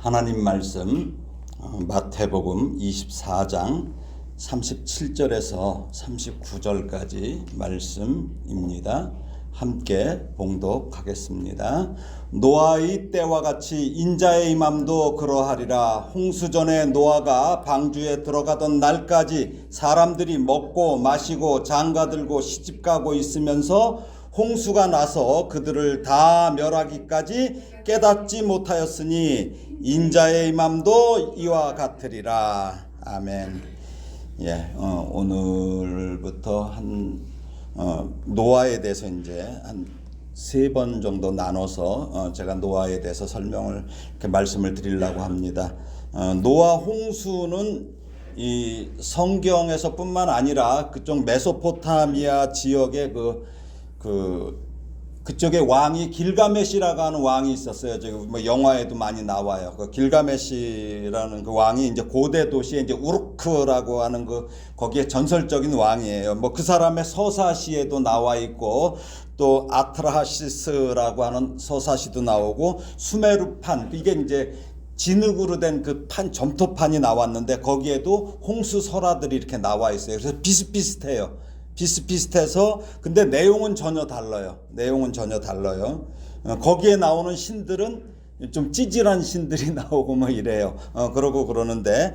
하나님 말씀 마태복음 24장 37절에서 39절까지 말씀입니다. 함께 봉독하겠습니다. 노아의 때와 같이 인자의 임함도 그러하리라. 홍수전에 노아가 방주에 들어가던 날까지 사람들이 먹고 마시고 장가들고 시집가고 있으면서 홍수가 나서 그들을 다 멸하기까지 깨닫지 못하였으니 인자의 임함도 이와 같으리라. 아멘. 오늘부터 노아에 대해서 이제 한 3번 정도 나눠서 제가 노아에 대해서 설명을 이렇게 말씀을 드리려고 합니다. 노아 홍수는 이 성경에서뿐만 아니라 그쪽 메소포타미아 지역의 그쪽에 왕이 길가메시라고 하는 왕이 있었어요. 지금 뭐 영화에도 많이 나와요. 그 길가메시라는 그 왕이 이제 고대 도시에 이제 우르크라고 하는 거기에 전설적인 왕이에요. 뭐 그 사람의 서사시에도 나와 있고 또 아트라하시스라고 하는 서사시도 나오고 수메르판 이게 이제 진흙으로 된 그 점토판이 나왔는데 거기에도 홍수 설화들이 이렇게 나와 있어요. 그래서 비슷비슷해서 근데 내용은 전혀 달라요. 거기에 나오는 신들은 좀 찌질한 신들이 나오고 뭐 이래요. 그러는데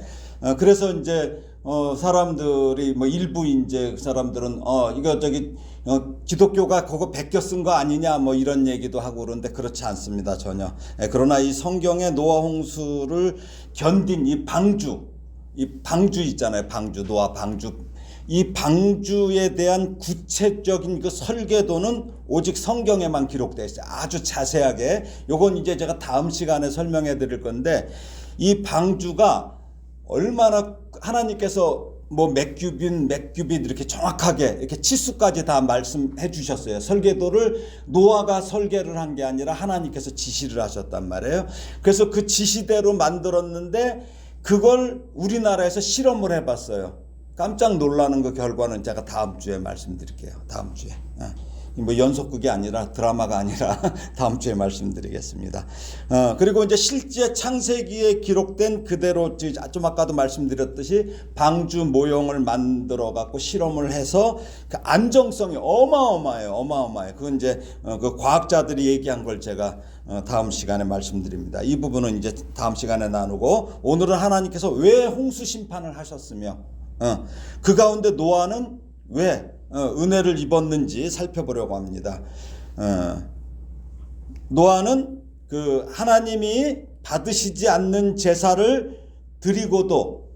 그래서 이제 사람들이 뭐 일부 이제 사람들은 이거 기독교가 그거 베껴 쓴 거 아니냐 뭐 이런 얘기도 하고 그러는데 그렇지 않습니다. 전혀. 그러나 이 성경의 노아 홍수를 견딘 이 방주 있잖아요. 노아 방주. 이 방주에 대한 구체적인 그 설계도는 오직 성경에만 기록되어 있어요. 아주 자세하게. 요건 이제 제가 다음 시간에 설명해 드릴 건데 이 방주가 얼마나 하나님께서 뭐 몇 큐빗 이렇게 정확하게 이렇게 치수까지 다 말씀해 주셨어요. 설계도를 노아가 설계를 한 게 아니라 하나님께서 지시를 하셨단 말이에요. 그래서 그 지시대로 만들었는데 그걸 우리나라에서 실험을 해봤어요. 깜짝 놀라는 그 결과는 제가 다음 주에 말씀드릴게요. 다음 주에. 뭐 연속극이 아니라 드라마가 아니라 다음 주에 말씀드리겠습니다. 그리고 이제 실제 창세기에 기록된 그대로 좀 아까도 말씀드렸듯이 방주 모형을 만들어 갖고 실험을 해서 그 안정성이 어마어마해요. 그건 이제 그 과학자들이 얘기한 걸 제가 다음 시간에 말씀드립니다. 이 부분은 이제 다음 시간에 나누고 오늘은 하나님께서 왜 홍수 심판을 하셨으며 그 가운데 노아는 왜 은혜를 입었는지 살펴보려고 합니다. 노아는 그 하나님이 받으시지 않는 제사를 드리고도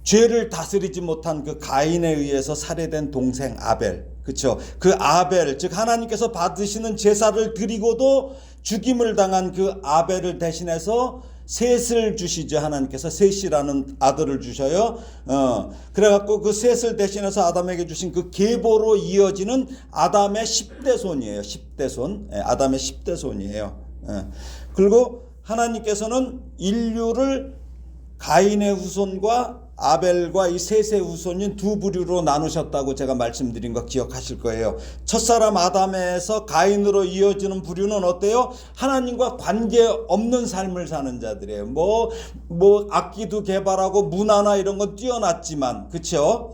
죄를 다스리지 못한 그 가인에 의해서 살해된 동생 아벨, 그렇죠? 그 아벨, 즉 하나님께서 받으시는 제사를 드리고도 죽임을 당한 그 아벨을 대신해서 셋을 주시죠. 하나님께서 셋이라는 아들을 주셔요. 그래갖고 그 셋을 대신해서 아담에게 주신 그 계보로 이어지는 아담의 10대 손이에요. 10대 손. 아담의 10대 손이에요. 그리고 하나님께서는 인류를 가인의 후손과 아벨과 이 셋의 후손인 두 부류로 나누셨다고 제가 말씀드린 거 기억하실 거예요. 첫사람 아담에서 가인으로 이어지는 부류는 어때요? 하나님과 관계없는 삶을 사는 자들이에요. 뭐 악기도 개발하고 문화나 이런 건 뛰어났지만, 그렇죠?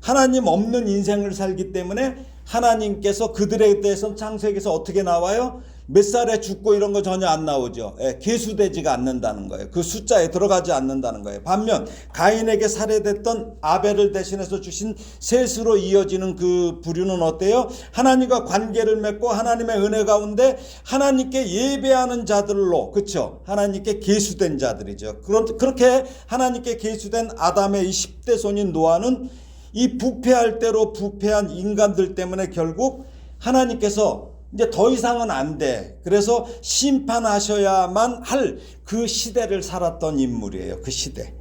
하나님 없는 인생을 살기 때문에 하나님께서 그들에 대해서는 창세기에서 어떻게 나와요? 몇 살에 죽고 이런 거 전혀 안 나오죠. 계수되지가 않는다는 거예요. 그 숫자에 들어가지 않는다는 거예요. 반면 가인에게 살해됐던 아벨을 대신해서 주신 셋으로 이어지는 그 부류는 어때요? 하나님과 관계를 맺고 하나님의 은혜 가운데 하나님께 예배하는 자들로, 그렇죠? 하나님께 계수된 자들이죠. 그렇게 하나님께 계수된 아담의 이 10대 손인 노아는 이 부패할 대로 부패한 인간들 때문에 결국 하나님께서 이제 더 이상은 안 돼. 그래서 심판하셔야만 할 그 시대를 살았던 인물이에요. 그 시대.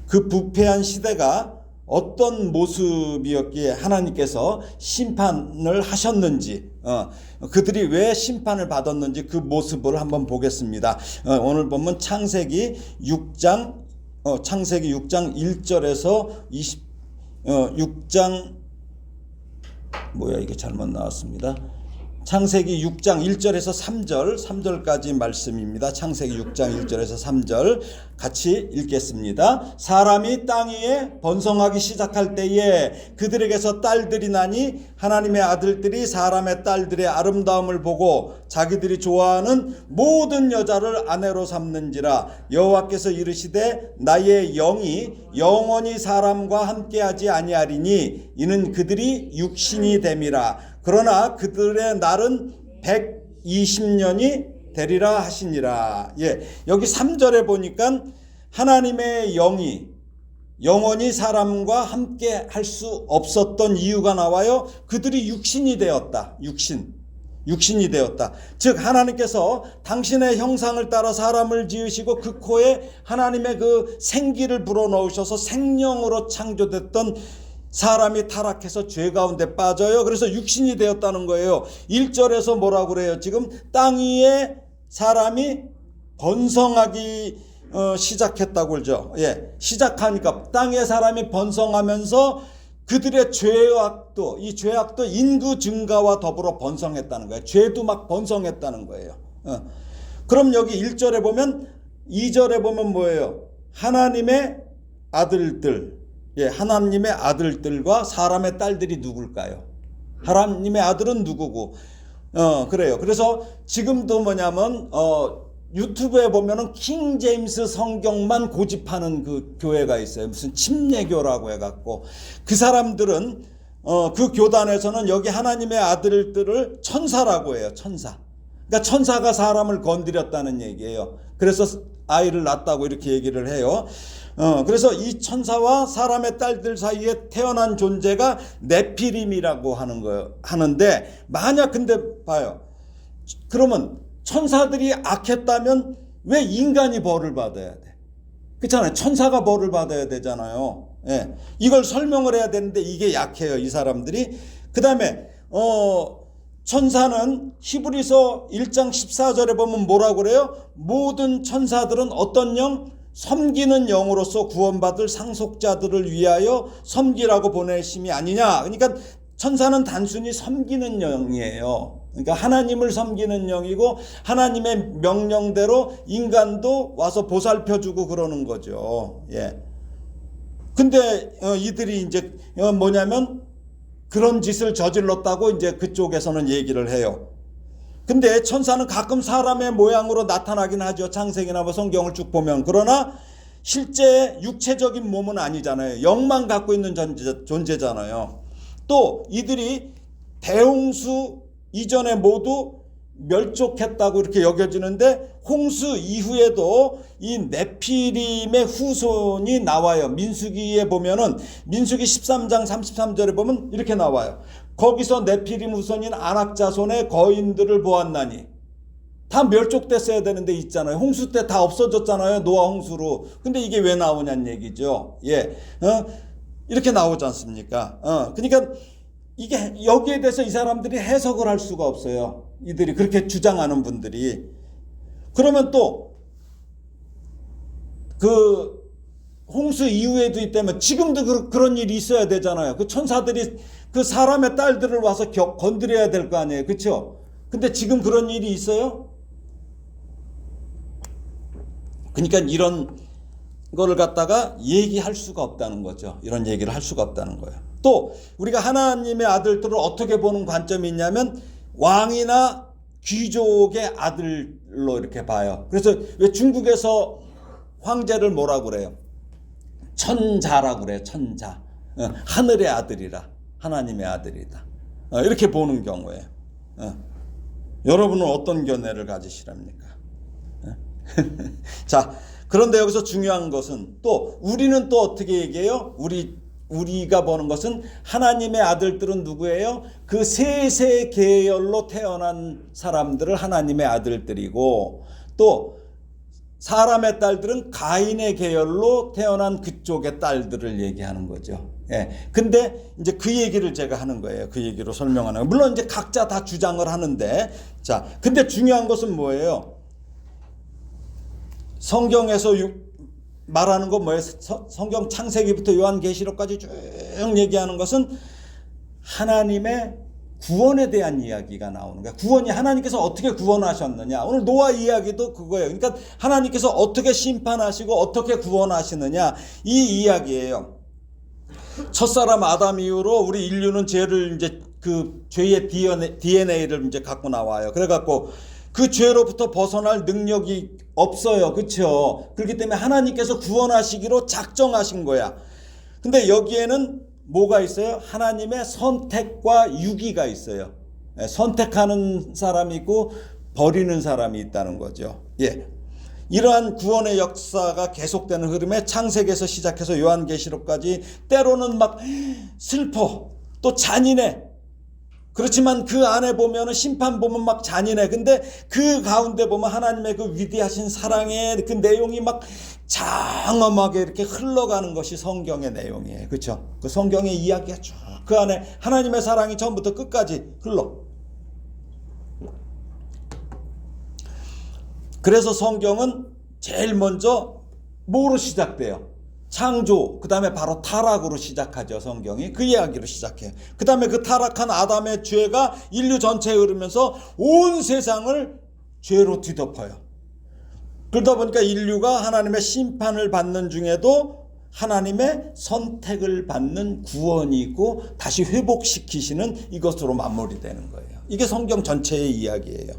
그 부패한 시대가 어떤 모습이었기에 하나님께서 심판을 하셨는지, 그들이 왜 심판을 받았는지 그 모습을 한번 보겠습니다. 오늘 보면 창세기 6장 1절에서 6장 이게 잘못 나왔습니다. 창세기 6장 1절에서 3절까지 말씀입니다. 창세기 6장 1절에서 3절 같이 읽겠습니다. 사람이 땅 위에 번성하기 시작할 때에 그들에게서 딸들이 나니 하나님의 아들들이 사람의 딸들의 아름다움을 보고 자기들이 좋아하는 모든 여자를 아내로 삼는지라. 여호와께서 이르시되 나의 영이 영원히 사람과 함께하지 아니하리니 이는 그들이 육신이 됨이라. 그러나 그들의 날은 120년이 되리라 하시니라. 여기 3절에 보니까 하나님의 영이 영원히 사람과 함께 할 수 없었던 이유가 나와요. 그들이 육신이 되었다. 육신이 되었다. 즉 하나님께서 당신의 형상을 따라 사람을 지으시고 그 코에 하나님의 그 생기를 불어넣으셔서 생명으로 창조됐던 사람이 타락해서 죄 가운데 빠져요. 그래서 육신이 되었다는 거예요. 1절에서 뭐라고 그래요? 지금 땅 위에 사람이 번성하기 시작했다고 그러죠. 시작하니까 땅에 사람이 번성하면서 그들의 죄악도, 이 죄악도 인구 증가와 더불어 번성했다는 거예요. 죄도 막 번성했다는 거예요. 그럼 여기 1절에 보면, 2절에 보면 뭐예요? 하나님의 아들들, 하나님의 아들들과 사람의 딸들이 누굴까요? 하나님의 아들은 누구고? 그래요. 그래서 지금도 뭐냐면 유튜브에 보면은 킹 제임스 성경만 고집하는 그 교회가 있어요. 무슨 침례교라고 해갖고 그 사람들은 그 교단에서는 여기 하나님의 아들들을 천사라고 해요. 천사. 그러니까 천사가 사람을 건드렸다는 얘기예요. 그래서 아이를 낳았다고 이렇게 얘기를 해요. 그래서 이 천사와 사람의 딸들 사이에 태어난 존재가 네피림이라고 하는 거예요. 하는데 만약 근데 봐요. 그러면 천사들이 악했다면 왜 인간이 벌을 받아야 돼? 그렇잖아요. 천사가 벌을 받아야 되잖아요. 이걸 설명을 해야 되는데 이게 약해요. 이 사람들이. 그 다음에 천사는 히브리서 1장 14절에 보면 뭐라고 그래요? 모든 천사들은 어떤 영? 섬기는 영으로서 구원받을 상속자들을 위하여 섬기라고 보내심이 아니냐. 그러니까 천사는 단순히 섬기는 영이에요. 그러니까 하나님을 섬기는 영이고 하나님의 명령대로 인간도 와서 보살펴주고 그러는 거죠. 근데 이들이 이제 뭐냐면 그런 짓을 저질렀다고 이제 그쪽에서는 얘기를 해요. 근데 천사는 가끔 사람의 모양으로 나타나긴 하죠. 창세기나 뭐 성경을 쭉 보면. 그러나 실제 육체적인 몸은 아니잖아요. 영만 갖고 있는 존재잖아요. 또 이들이 대홍수 이전에 모두 멸족했다고 이렇게 여겨지는데 홍수 이후에도 이 네피림의 후손이 나와요. 민수기에 보면은 민수기 13장 33절에 보면 이렇게 나와요. 거기서 네피림 후손인 아낙 자손의 거인들을 보았나니. 다 멸족됐어야 되는데 있잖아요. 홍수 때 다 없어졌잖아요. 노아 홍수로. 근데 이게 왜 나오냐는 얘기죠. 이렇게 나오지 않습니까? 그러니까 이게 여기에 대해서 이 사람들이 해석을 할 수가 없어요. 이들이 그렇게 주장하는 분들이. 그러면 또 그 홍수 이후에도 있다면 지금도 그런 일이 있어야 되잖아요. 그 천사들이 그 사람의 딸들을 와서 건드려야 될 거 아니에요. 그렇죠? 근데 지금 그런 일이 있어요? 그러니까 이런 거를 갖다가 얘기할 수가 없다는 거죠. 이런 얘기를 할 수가 없다는 거예요. 또 우리가 하나님의 아들들을 어떻게 보는 관점이 있냐면 왕이나 귀족의 아들로 이렇게 봐요. 그래서 왜 중국에서 황제를 뭐라고 그래요? 천자라고 그래요. 천자. 하늘의 아들이라. 하나님의 아들이다. 이렇게 보는 경우에 여러분은 어떤 견해를 가지시랍니까? 자, 그런데 여기서 중요한 것은 또 우리는 또 어떻게 얘기해요? 우리가 보는 것은 하나님의 아들들은 누구예요? 그 셋의 계열로 태어난 사람들을 하나님의 아들들이고 또 사람의 딸들은 가인의 계열로 태어난 그쪽의 딸들을 얘기하는 거죠. 근데 이제 그 얘기를 제가 하는 거예요. 그 얘기로 설명하는 거예요. 물론 이제 각자 다 주장을 하는데 자, 근데 중요한 것은 뭐예요? 성경에서 말하는 거 뭐예요? 성경 창세기부터 요한계시록까지 쭉 얘기하는 것은 하나님의 구원에 대한 이야기가 나오는 거야. 구원이 하나님께서 어떻게 구원하셨느냐. 오늘 노아 이야기도 그거예요. 그러니까 하나님께서 어떻게 심판하시고 어떻게 구원하시느냐, 이 이야기예요. 첫사람 아담 이후로 우리 인류는 죄를 이제 그 죄의 DNA를 이제 갖고 나와요. 그래갖고 그 죄로부터 벗어날 능력이 없어요. 그렇죠? 그렇기 때문에 하나님께서 구원하시기로 작정하신 거야. 근데 여기에는 뭐가 있어요? 하나님의 선택과 유기가 있어요. 선택하는 사람이 있고 버리는 사람이 있다는 거죠. 예. 이러한 구원의 역사가 계속되는 흐름에 창세기에서 시작해서 요한계시록까지 때로는 막 슬퍼, 또 잔인해. 그렇지만 그 안에 보면은 심판 보면 막 잔인해. 근데 그 가운데 보면 하나님의 그 위대하신 사랑의 그 내용이 막 장엄하게 이렇게 흘러가는 것이 성경의 내용이에요. 그렇죠? 그 성경의 이야기가 쭉 그 안에 하나님의 사랑이 처음부터 끝까지 흘러. 그래서 성경은 제일 먼저 뭐로 시작돼요? 창조, 그 다음에 바로 타락으로 시작하죠. 성경이 그 이야기로 시작해요. 그 다음에 그 타락한 아담의 죄가 인류 전체에 흐르면서 온 세상을 죄로 뒤덮어요. 그러다 보니까 인류가 하나님의 심판을 받는 중에도 하나님의 선택을 받는 구원이 있고 다시 회복시키시는 이것으로 마무리되는 거예요. 이게 성경 전체의 이야기예요.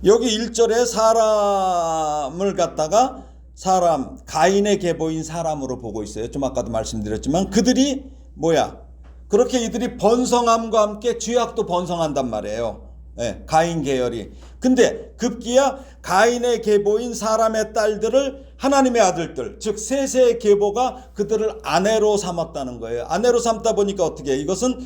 여기 1절에 사람을 갖다가 사람, 가인의 계보인 사람으로 보고 있어요. 좀 아까도 말씀드렸지만 그들이 뭐야? 그렇게 이들이 번성함과 함께 죄악도 번성한단 말이에요. 네, 가인 계열이. 근데 급기야 가인의 계보인 사람의 딸들을 하나님의 아들들, 즉 셋의 계보가 그들을 아내로 삼았다는 거예요. 아내로 삼다 보니까 어떻게 해요? 이것은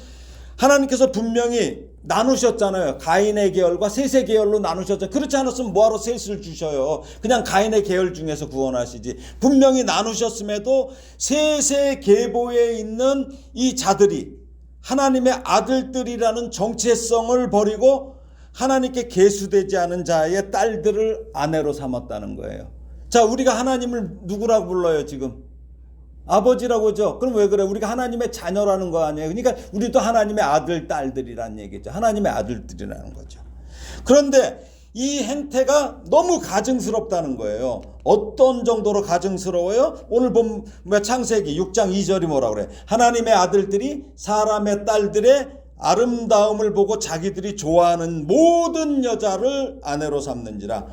하나님께서 분명히 나누셨잖아요. 가인의 계열과 셋의 계열로 나누셨죠. 그렇지 않았으면 뭐하러 셋을 주셔요. 그냥 가인의 계열 중에서 구원하시지. 분명히 나누셨음에도 셋의 계보에 있는 이 자들이 하나님의 아들들이라는 정체성을 버리고 하나님께 계수되지 않은 자의 딸들을 아내로 삼았다는 거예요. 자, 우리가 하나님을 누구라고 불러요 지금? 아버지라고 하죠. 그럼 왜 그래? 우리가 하나님의 자녀라는 거 아니에요. 그러니까 우리도 하나님의 아들, 딸들이라는 얘기죠. 하나님의 아들들이라는 거죠. 그런데 이 행태가 너무 가증스럽다는 거예요. 어떤 정도로 가증스러워요? 오늘 보면 창세기 6장 2절이 뭐라고 그래? 하나님의 아들들이 사람의 딸들의 아름다움을 보고 자기들이 좋아하는 모든 여자를 아내로 삼는지라.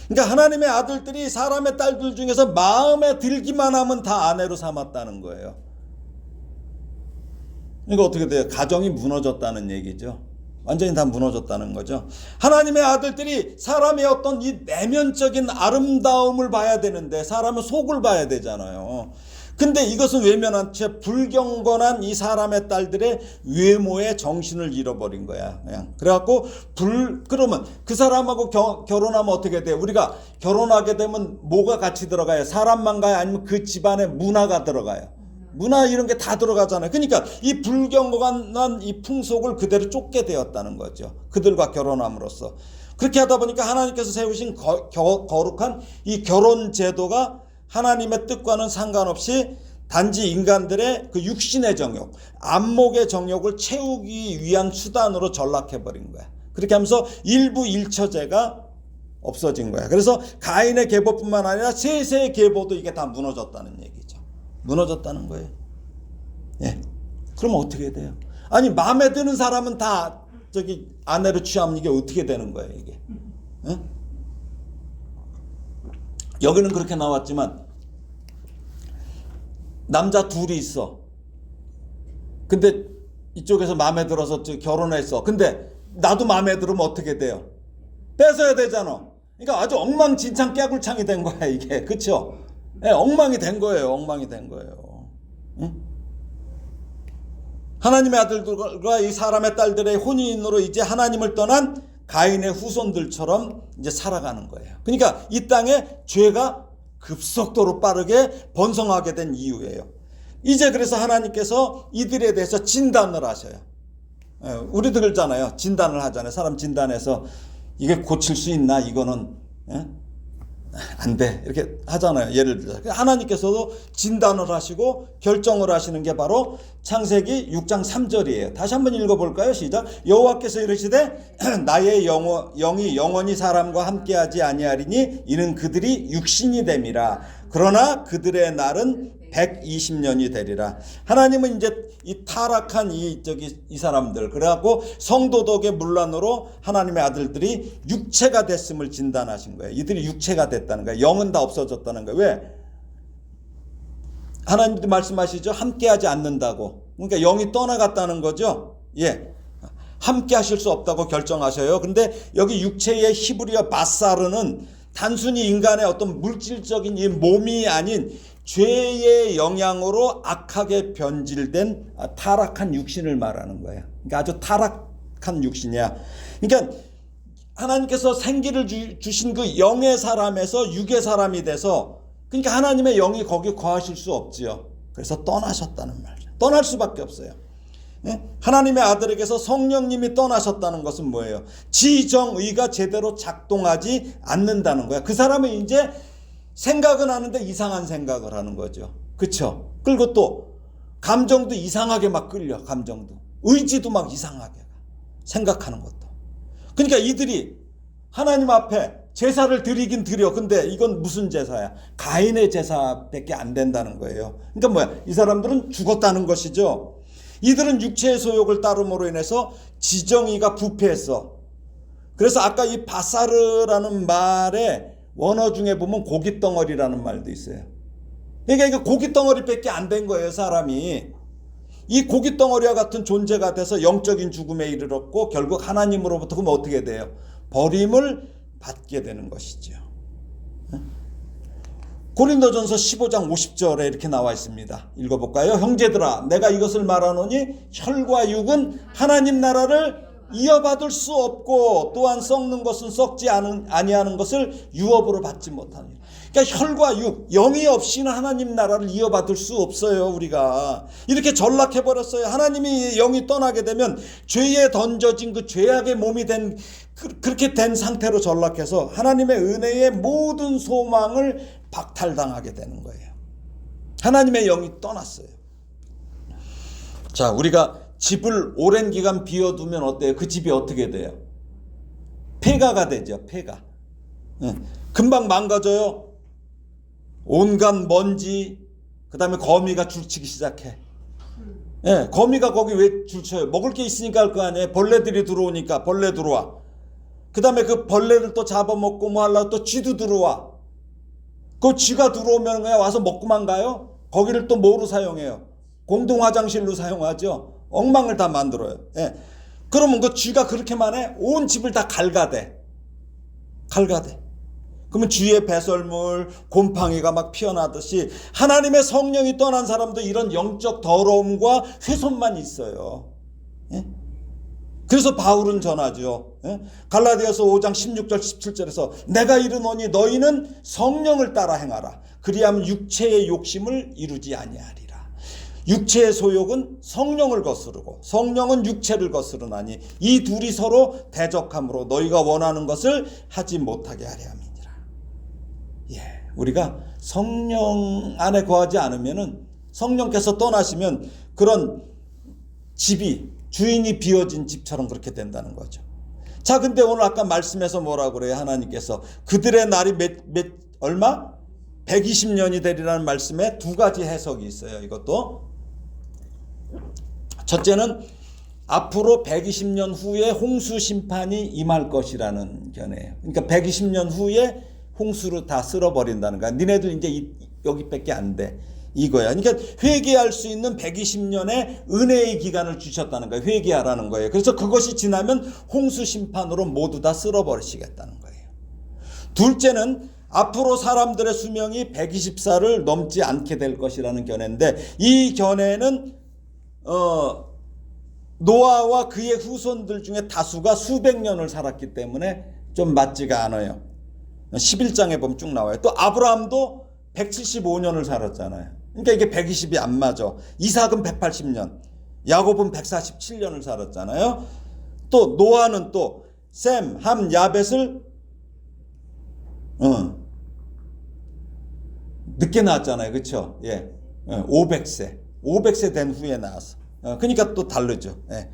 그러니까 하나님의 아들들이 사람의 딸들 중에서 마음에 들기만 하면 다 아내로 삼았다는 거예요. 이거 어떻게 돼요? 가정이 무너졌다는 얘기죠. 완전히 다 무너졌다는 거죠. 하나님의 아들들이 사람의 어떤 이 내면적인 아름다움을 봐야 되는데 사람은 속을 봐야 되잖아요. 근데 이것은 외면한 채 불경건한 이 사람의 딸들의 외모에 정신을 잃어버린 거야. 그냥. 그래갖고 그러면 그 사람하고 결혼하면 어떻게 돼요? 우리가 결혼하게 되면 뭐가 같이 들어가요? 사람만 가요? 아니면 그 집안의 문화가 들어가요? 문화 이런 게 다 들어가잖아요. 그러니까 이 불경건한 이 풍속을 그대로 쫓게 되었다는 거죠. 그들과 결혼함으로써. 그렇게 하다 보니까 하나님께서 세우신 거룩한 이 결혼 제도가 하나님의 뜻과는 상관없이 단지 인간들의 그 육신의 정욕, 안목의 정욕을 채우기 위한 수단으로 전락해버린 거야. 그렇게 하면서 일부 일처제가 없어진 거야. 그래서 가인의 계보뿐만 아니라 셋의 계보도 이게 다 무너졌다는 얘기죠. 무너졌다는 거예요. 예. 그럼 어떻게 돼요? 아니 마음에 드는 사람은 다 저기 아내로 취하면 이게 어떻게 되는 거예요 이게? 예? 여기는 그렇게 나왔지만 남자 둘이 있어. 근데 이쪽에서 마음에 들어서 결혼했어. 근데 나도 마음에 들으면 어떻게 돼요? 뺏어야 되잖아. 그러니까 아주 엉망진창 깨굴창이 된 거야 이게. 그렇죠? 네, 엉망이 된 거예요. 엉망이 된 거예요. 응? 하나님의 아들들과 이 사람의 딸들의 혼인으로 이제 하나님을 떠난 가인의 후손들처럼 이제 살아가는 거예요. 그러니까 이 땅에 죄가 급속도로 빠르게 번성하게 된 이유예요. 이제 그래서 하나님께서 이들에 대해서 진단을 하셔요. 우리도 그러잖아요. 진단을 하잖아요. 사람 진단해서 이게 고칠 수 있나 이거는 안 돼. 이렇게 하잖아요. 예를 들어서. 하나님께서도 진단을 하시고 결정을 하시는 게 바로 창세기 6장 3절이에요. 다시 한번 읽어볼까요? 시작. 여호와께서 이르시되 나의 영이 영원히 사람과 함께하지 아니하리니 이는 그들이 육신이 됨이라. 그러나 그들의 날은 120년이 되리라. 하나님은 이제 이 타락한 이 사람들, 그래갖고 성도덕의 문란으로 하나님의 아들들이 육체가 됐음을 진단하신 거예요. 이들이 육체가 됐다는 거예요. 영은 다 없어졌다는 거예요. 왜? 하나님도 말씀하시죠. 함께하지 않는다고. 그러니까 영이 떠나갔다는 거죠. 예. 함께 하실 수 없다고 결정하셔요. 근데 여기 육체의 히브리어 바사르는 단순히 인간의 어떤 물질적인 이 몸이 아닌 죄의 영향으로 악하게 변질된 타락한 육신을 말하는 거예요. 그러니까 아주 타락한 육신이야. 그러니까 하나님께서 생기를 주신 그 영의 사람에서 육의 사람이 돼서, 그러니까 하나님의 영이 거기 거하실 수 없지요. 그래서 떠나셨다는 말이죠. 떠날 수밖에 없어요. 하나님의 아들에게서 성령님이 떠나셨다는 것은 뭐예요? 지정의가 제대로 작동하지 않는다는 거야. 그 사람은 이제 생각은 하는데 이상한 생각을 하는 거죠. 그렇죠? 그리고 또 감정도 이상하게 막 끌려. 감정도. 의지도 막 이상하게 생각하는 것도. 그러니까 이들이 하나님 앞에 제사를 드리긴 드려. 근데 이건 무슨 제사야? 가인의 제사밖에 안 된다는 거예요. 그러니까 뭐야? 이 사람들은 죽었다는 것이죠. 이들은 육체의 소욕을 따름으로 인해서 지정의가 부패했어. 그래서 아까 이 바사르라는 말에 원어 중에 보면 고깃덩어리라는 말도 있어요. 그러니까 이게 고깃덩어리밖에 안 된 거예요, 사람이. 이 고깃덩어리와 같은 존재가 돼서 영적인 죽음에 이르렀고 결국 하나님으로부터 그럼 어떻게 돼요? 버림을 받게 되는 것이죠. 고린도전서 15장 50절에 이렇게 나와 있습니다. 읽어볼까요? 형제들아, 내가 이것을 말하노니 혈과 육은 하나님 나라를 이어받을 수 없고 또한 썩는 것은 썩지 아니하는 것을 유업으로 받지 못하니. 그러니까 혈과 육, 영이 없이는 하나님 나라를 이어받을 수 없어요. 우리가 이렇게 전락해버렸어요. 하나님이 영이 떠나게 되면 죄에 던져진 그 죄악의 몸이 된 그렇게 된 상태로 전락해서 하나님의 은혜의 모든 소망을 박탈당하게 되는 거예요. 하나님의 영이 떠났어요. 자, 우리가 집을 오랜 기간 비워두면 어때요? 그 집이 어떻게 돼요? 폐가가 되죠. 폐가. 금방 망가져요. 온갖 먼지, 그 다음에 거미가 줄치기 시작해. 예, 거미가 거기 왜 줄쳐요? 먹을 게 있으니까 할 거 아니에요. 벌레들이 들어오니까 벌레 들어와. 그 다음에 그 벌레를 또 잡아먹고 뭐 하려고 또 쥐도 들어와. 그 쥐가 들어오면 그냥 와서 먹고만 가요? 거기를 또 뭐로 사용해요? 공동 화장실로 사용하죠. 엉망을 다 만들어요. 예. 그러면 그 쥐가 그렇게만 해? 온 집을 다 갈가대. 그러면 쥐의 배설물, 곰팡이가 막 피어나듯이 하나님의 성령이 떠난 사람도 이런 영적 더러움과 훼손만 있어요. 예? 그래서 바울은 전하죠. 예? 갈라디아서 5장 16절 17절에서 내가 이르노니 너희는 성령을 따라 행하라. 그리하면 육체의 욕심을 이루지 아니하리라. 육체의 소욕은 성령을 거스르고 성령은 육체를 거스르나니 이 둘이 서로 대적함으로 너희가 원하는 것을 하지 못하게 하려 함이니라. 예, 우리가 성령 안에 거하지 않으면은, 성령께서 떠나시면 그런 집이 주인이 비워진 집처럼 그렇게 된다는 거죠. 자, 근데 오늘 아까 말씀에서 뭐라고 그래요? 하나님께서 그들의 날이 얼마? 120년이 되리라는 말씀에 두 가지 해석이 있어요. 이것도 첫째는 앞으로 120년 후에 홍수 심판이 임할 것이라는 견해예요. 그러니까 120년 후에 홍수로 다 쓸어버린다는 거야. 니네들 이제 여기밖에 안 돼. 이거야. 그러니까 회개할 수 있는 120년의 은혜의 기간을 주셨다는 거예요. 회개하라는 거예요. 그래서 그것이 지나면 홍수 심판으로 모두 다 쓸어버리시겠다는 거예요. 둘째는 앞으로 사람들의 수명이 120살을 넘지 않게 될 것이라는 견해인데, 이 견해는 노아와 그의 후손들 중에 다수가 수백 년을 살았기 때문에 좀 맞지가 않아요. 11장에 보면 쭉 나와요. 또 아브라함도 175년을 살았잖아요. 그러니까 이게 120이 안 맞아. 이삭은 180년, 야곱은 147년을 살았잖아요. 또 노아는 또 셈, 함, 야벳을 늦게 나왔잖아요. 그렇죠? 예. 500세. 500세 된 후에 나왔어. 그러니까 또 다르죠. 예.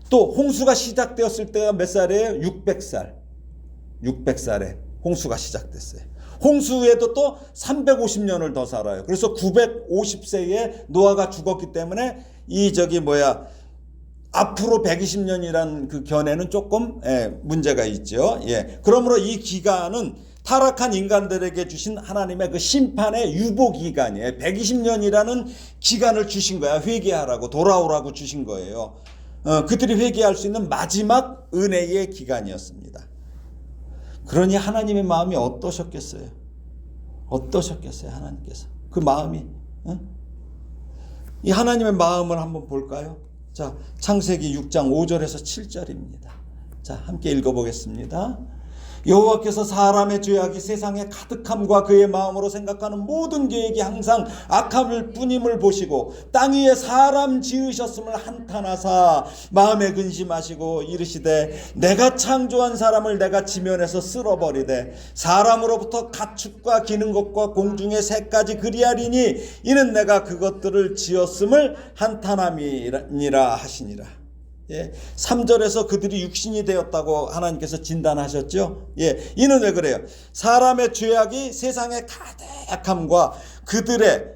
또 홍수가 시작되었을 때가 몇 살이에요? 600살. 600살에 홍수가 시작됐어요. 홍수 후에도 또 350년을 더 살아요. 그래서 950세에 노아가 죽었기 때문에 앞으로 120년이란 그 견해는 조금 문제가 있죠. 예. 그러므로 이 기간은 타락한 인간들에게 주신 하나님의 그 심판의 유보 기간이에요. 120년이라는 기간을 주신 거야. 회개하라고, 돌아오라고 주신 거예요. 그들이 회개할 수 있는 마지막 은혜의 기간이었습니다. 그러니 하나님의 마음이 어떠셨겠어요? 어떠셨겠어요? 하나님께서 그 마음이, 이 하나님의 마음을 한번 볼까요? 자, 창세기 6장 5절에서 7절입니다. 자, 함께 읽어보겠습니다. 여호와께서 사람의 죄악이 세상에 가득함과 그의 마음으로 생각하는 모든 계획이 항상 악함일 뿐임을 보시고 땅 위에 사람 지으셨음을 한탄하사 마음에 근심하시고 이르시되 내가 창조한 사람을 내가 지면에서 쓸어버리되 사람으로부터 가축과 기는 것과 공중의 새까지 그리하리니 이는 내가 그것들을 지었음을 한탄함이니라 하시니라. 예, 3절에서 그들이 육신이 되었다고 하나님께서 진단하셨죠. 예, 이는 왜 그래요? 사람의 죄악이 세상의 가득함과 그들의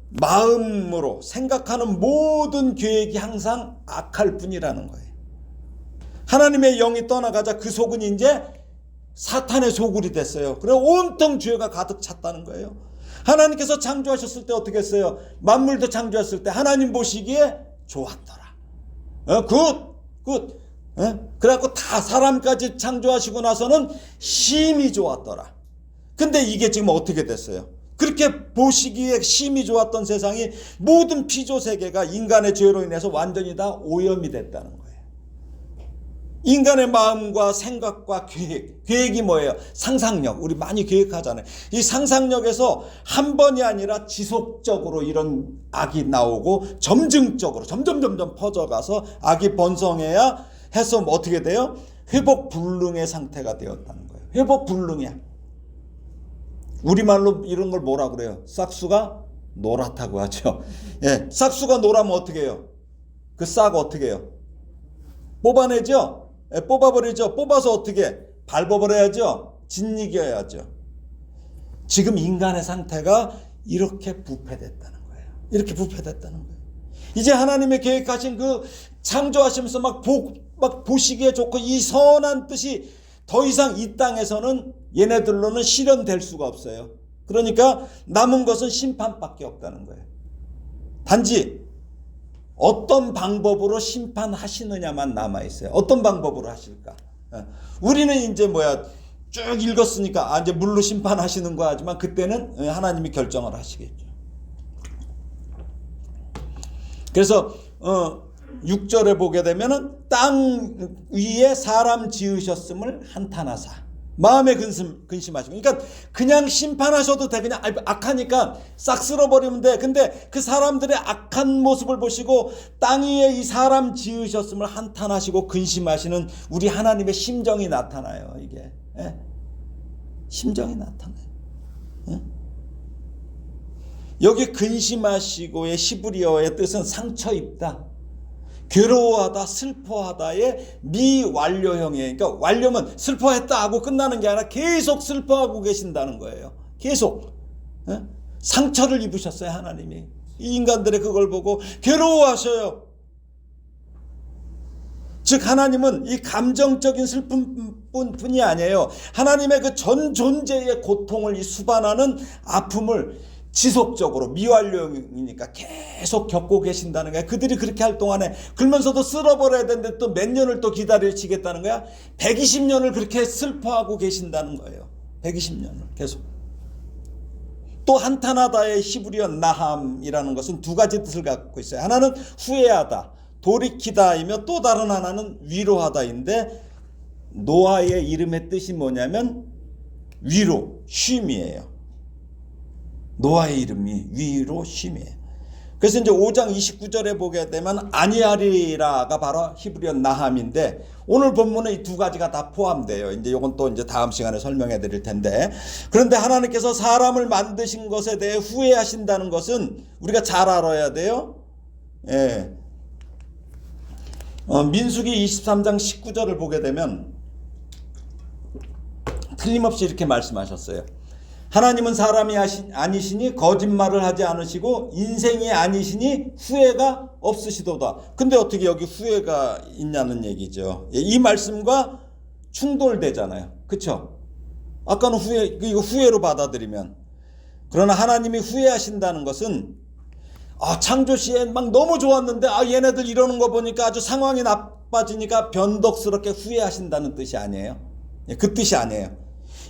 마음으로 생각하는 모든 계획이 항상 악할 뿐이라는 거예요. 하나님의 영이 떠나가자 그 속은 이제 사탄의 소굴이 됐어요. 그래서 온통 죄가 가득 찼다는 거예요. 하나님께서 창조하셨을 때 어떻게 했어요? 만물도 창조했을 때 하나님 보시기에 좋았더라. 굿. 그래갖고 다 사람까지 창조하시고 나서는 심히 좋았더라. 근데 이게 지금 어떻게 됐어요? 그렇게 보시기에 심히 좋았던 세상이 모든 피조 세계가 인간의 죄로 인해서 완전히 다 오염이 됐다는 거예요. 인간의 마음과 생각과 계획이 뭐예요? 상상력. 우리 많이 계획하잖아요. 이 상상력에서 한 번이 아니라 지속적으로 이런 악이 나오고 점증적으로 점점 퍼져가서 악이 번성해야 해서 어떻게 돼요? 회복불능의 상태가 되었다는 거예요. 회복불능이야. 우리말로 이런 걸 뭐라 그래요? 싹수가 노랗다고 하죠. 예, 싹수가 노라면 어떻게 해요? 그 싹 어떻게 해요? 뽑아내죠? 뽑아버리죠. 뽑아서 어떻게? 밟아버려야죠. 짓이겨야죠. 지금 인간의 상태가 이렇게 부패됐다는 거예요. 이렇게 부패됐다는 거예요. 이제 하나님의 계획하신 그 창조하시면서 막 보시기에 좋고 이 선한 뜻이 더 이상 이 땅에서는 얘네들로는 실현될 수가 없어요. 그러니까 남은 것은 심판밖에 없다는 거예요. 단지 어떤 방법으로 심판하시느냐만 남아있어요. 어떤 방법으로 하실까? 우리는 이제 쭉 읽었으니까 이제 물로 심판하시는 거 하지만 그때는 하나님이 결정을 하시겠죠. 그래서 6절에 보게 되면은 땅 위에 사람 지으셨음을 한탄하사 마음에 근심하시고, 그러니까 그냥 심판하셔도 돼. 그냥 악하니까 싹 쓸어버리면 돼. 근데 그 사람들의 악한 모습을 보시고 땅 위에 이 사람 지으셨음을 한탄하시고 근심하시는 우리 하나님의 심정이 나타나요. 이게 심정이 나타나요. 여기 근심하시고의 히브리어의 뜻은 상처 입다, 괴로워하다, 슬퍼하다의 미완료형이에요. 그러니까 완료면 슬퍼했다 하고 끝나는 게 아니라 계속 슬퍼하고 계신다는 거예요. 계속 상처를 입으셨어요. 하나님이 이 인간들의 그걸 보고 괴로워하셔요. 즉 하나님은 이 감정적인 슬픔뿐이 아니에요. 하나님의 그 전 존재의 고통을 이 수반하는 아픔을 지속적으로 미완료이니까 계속 겪고 계신다는 거야. 그들이 그렇게 할 동안에 그러면서도 쓸어버려야 되는데 또 몇 년을 또 기다리시겠다는 거야. 120년을 그렇게 슬퍼하고 계신다는 거예요. 120년을 계속. 또 한탄하다의 히브리어 나함이라는 것은 두 가지 뜻을 갖고 있어요. 하나는 후회하다, 돌이키다이며 또 다른 하나는 위로하다인데 노아의 이름의 뜻이 뭐냐면 위로, 쉼이에요. 노아의 이름이 위로, 쉼이에요. 그래서 이제 5장 29절에 보게 되면 아니하리라가 바로 히브리어 나함인데 오늘 본문에 이 두 가지가 다 포함돼요. 이제 이건 또 이제 다음 시간에 설명해 드릴 텐데, 그런데 하나님께서 사람을 만드신 것에 대해 후회하신다는 것은 우리가 잘 알아야 돼요. 예. 민수기 23장 19절을 보게 되면 틀림없이 이렇게 말씀하셨어요. 하나님은 사람이 아니시니 거짓말을 하지 않으시고 인생이 아니시니 후회가 없으시도다. 근데 어떻게 여기 후회가 있냐는 얘기죠. 이 말씀과 충돌되잖아요. 그렇죠? 아까는 이거 후회로 받아들이면, 그러나 하나님이 후회하신다는 것은 창조 시에 막 너무 좋았는데 얘네들 이러는 거 보니까 아주 상황이 나빠지니까 변덕스럽게 후회하신다는 뜻이 아니에요. 그 뜻이 아니에요.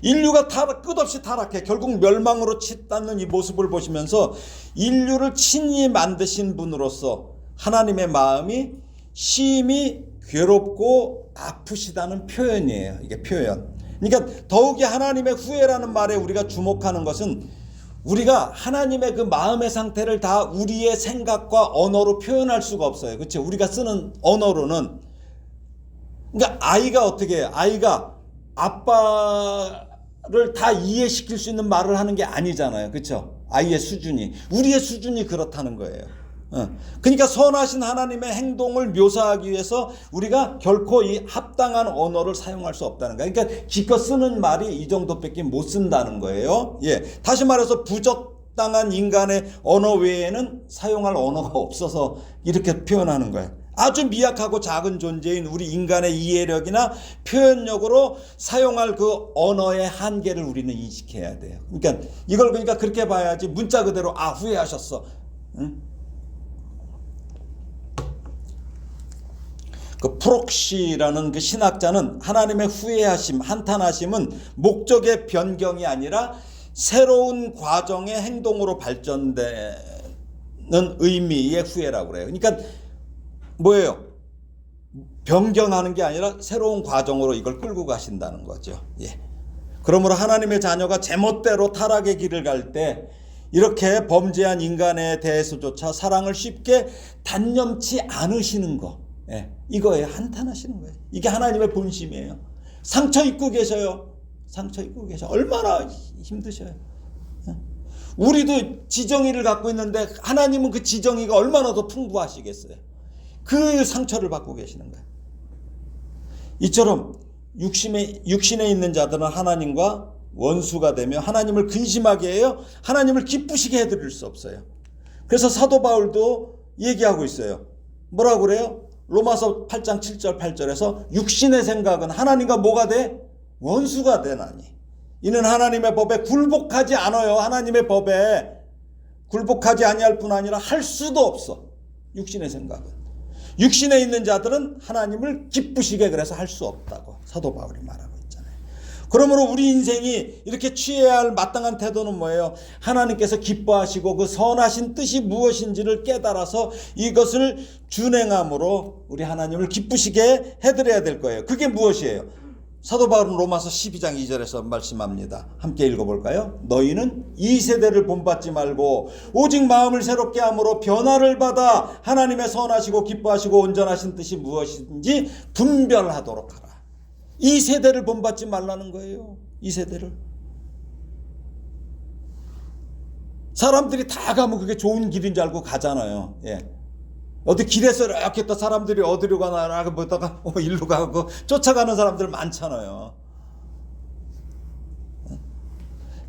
인류가 끝없이 타락해 결국 멸망으로 치닫는 이 모습을 보시면서 인류를 친히 만드신 분으로서 하나님의 마음이 심히 괴롭고 아프시다는 표현이에요. 이게 표현. 그러니까 더욱이 하나님의 후회라는 말에 우리가 주목하는 것은 우리가 하나님의 그 마음의 상태를 다 우리의 생각과 언어로 표현할 수가 없어요. 그렇죠? 우리가 쓰는 언어로는. 그러니까 아이가 어떻게 해요? 아이가 아빠를 다 이해시킬 수 있는 말을 하는 게 아니잖아요. 그렇죠? 아이의 수준이. 우리의 수준이 그렇다는 거예요. 그러니까 선하신 하나님의 행동을 묘사하기 위해서 우리가 결코 이 합당한 언어를 사용할 수 없다는 거예요. 그러니까 기껏 쓰는 말이 이 정도밖에 못 쓴다는 거예요. 예. 다시 말해서 부적당한 인간의 언어 외에는 사용할 언어가 없어서 이렇게 표현하는 거예요. 아주 미약하고 작은 존재인 우리 인간의 이해력이나 표현력으로 사용할 그 언어의 한계를 우리는 인식해야 돼요. 그러니까 이걸 그렇게 봐야지 문자 그대로 후회하셨어. 응? 그 프록시라는 그 신학자는 하나님의 후회하심, 한탄하심은 목적의 변경이 아니라 새로운 과정의 행동으로 발전되는 의미의 후회라고 그래요. 그러니까 뭐예요? 변경하는 게 아니라 새로운 과정으로 이걸 끌고 가신다는 거죠. 예. 그러므로 하나님의 자녀가 제멋대로 타락의 길을 갈 때 이렇게 범죄한 인간에 대해서조차 사랑을 쉽게 단념치 않으시는 거, 이거에 한탄하시는 거예요. 이게 하나님의 본심이에요. 상처 입고 계셔요. 상처 입고 계셔. 얼마나 힘드셔요. 우리도 지정의를 갖고 있는데 하나님은 그 지정의가 얼마나 더 풍부하시겠어요. 그 상처를 받고 계시는 거예요. 이처럼 육신에 있는 자들은 하나님과 원수가 되며 하나님을 근심하게 해요. 하나님을 기쁘시게 해드릴 수 없어요. 그래서 사도 바울도 얘기하고 있어요. 뭐라고 그래요? 로마서 8장 7절 8절에서 육신의 생각은 하나님과 뭐가 돼? 원수가 되나니 이는 하나님의 법에 굴복하지 않아요. 하나님의 법에 굴복하지 아니할 뿐 아니라 할 수도 없어. 육신의 생각은. 육신에 있는 자들은 하나님을 기쁘시게 그래서 할 수 없다고 사도 바울이 말하고 있잖아요. 그러므로 우리 인생이 이렇게 취해야 할 마땅한 태도는 뭐예요? 하나님께서 기뻐하시고 그 선하신 뜻이 무엇인지를 깨달아서 이것을 준행함으로 우리 하나님을 기쁘시게 해드려야 될 거예요. 그게 무엇이에요? 사도 바울은 로마서 12장 2절에서 말씀합니다. 함께 읽어볼까요? 너희는 이 세대를 본받지 말고 오직 마음을 새롭게 함으로 변화를 받아 하나님의 선하시고 기뻐하시고 온전하신 뜻이 무엇인지 분별하도록 하라. 이 세대를 본받지 말라는 거예요. 이 세대를. 사람들이 다 가면 그게 좋은 길인 줄 알고 가잖아요. 예. 어디 길에서 이렇게 또 사람들이 어디로 가나 보다가 일로 가고 쫓아가는 사람들 많잖아요.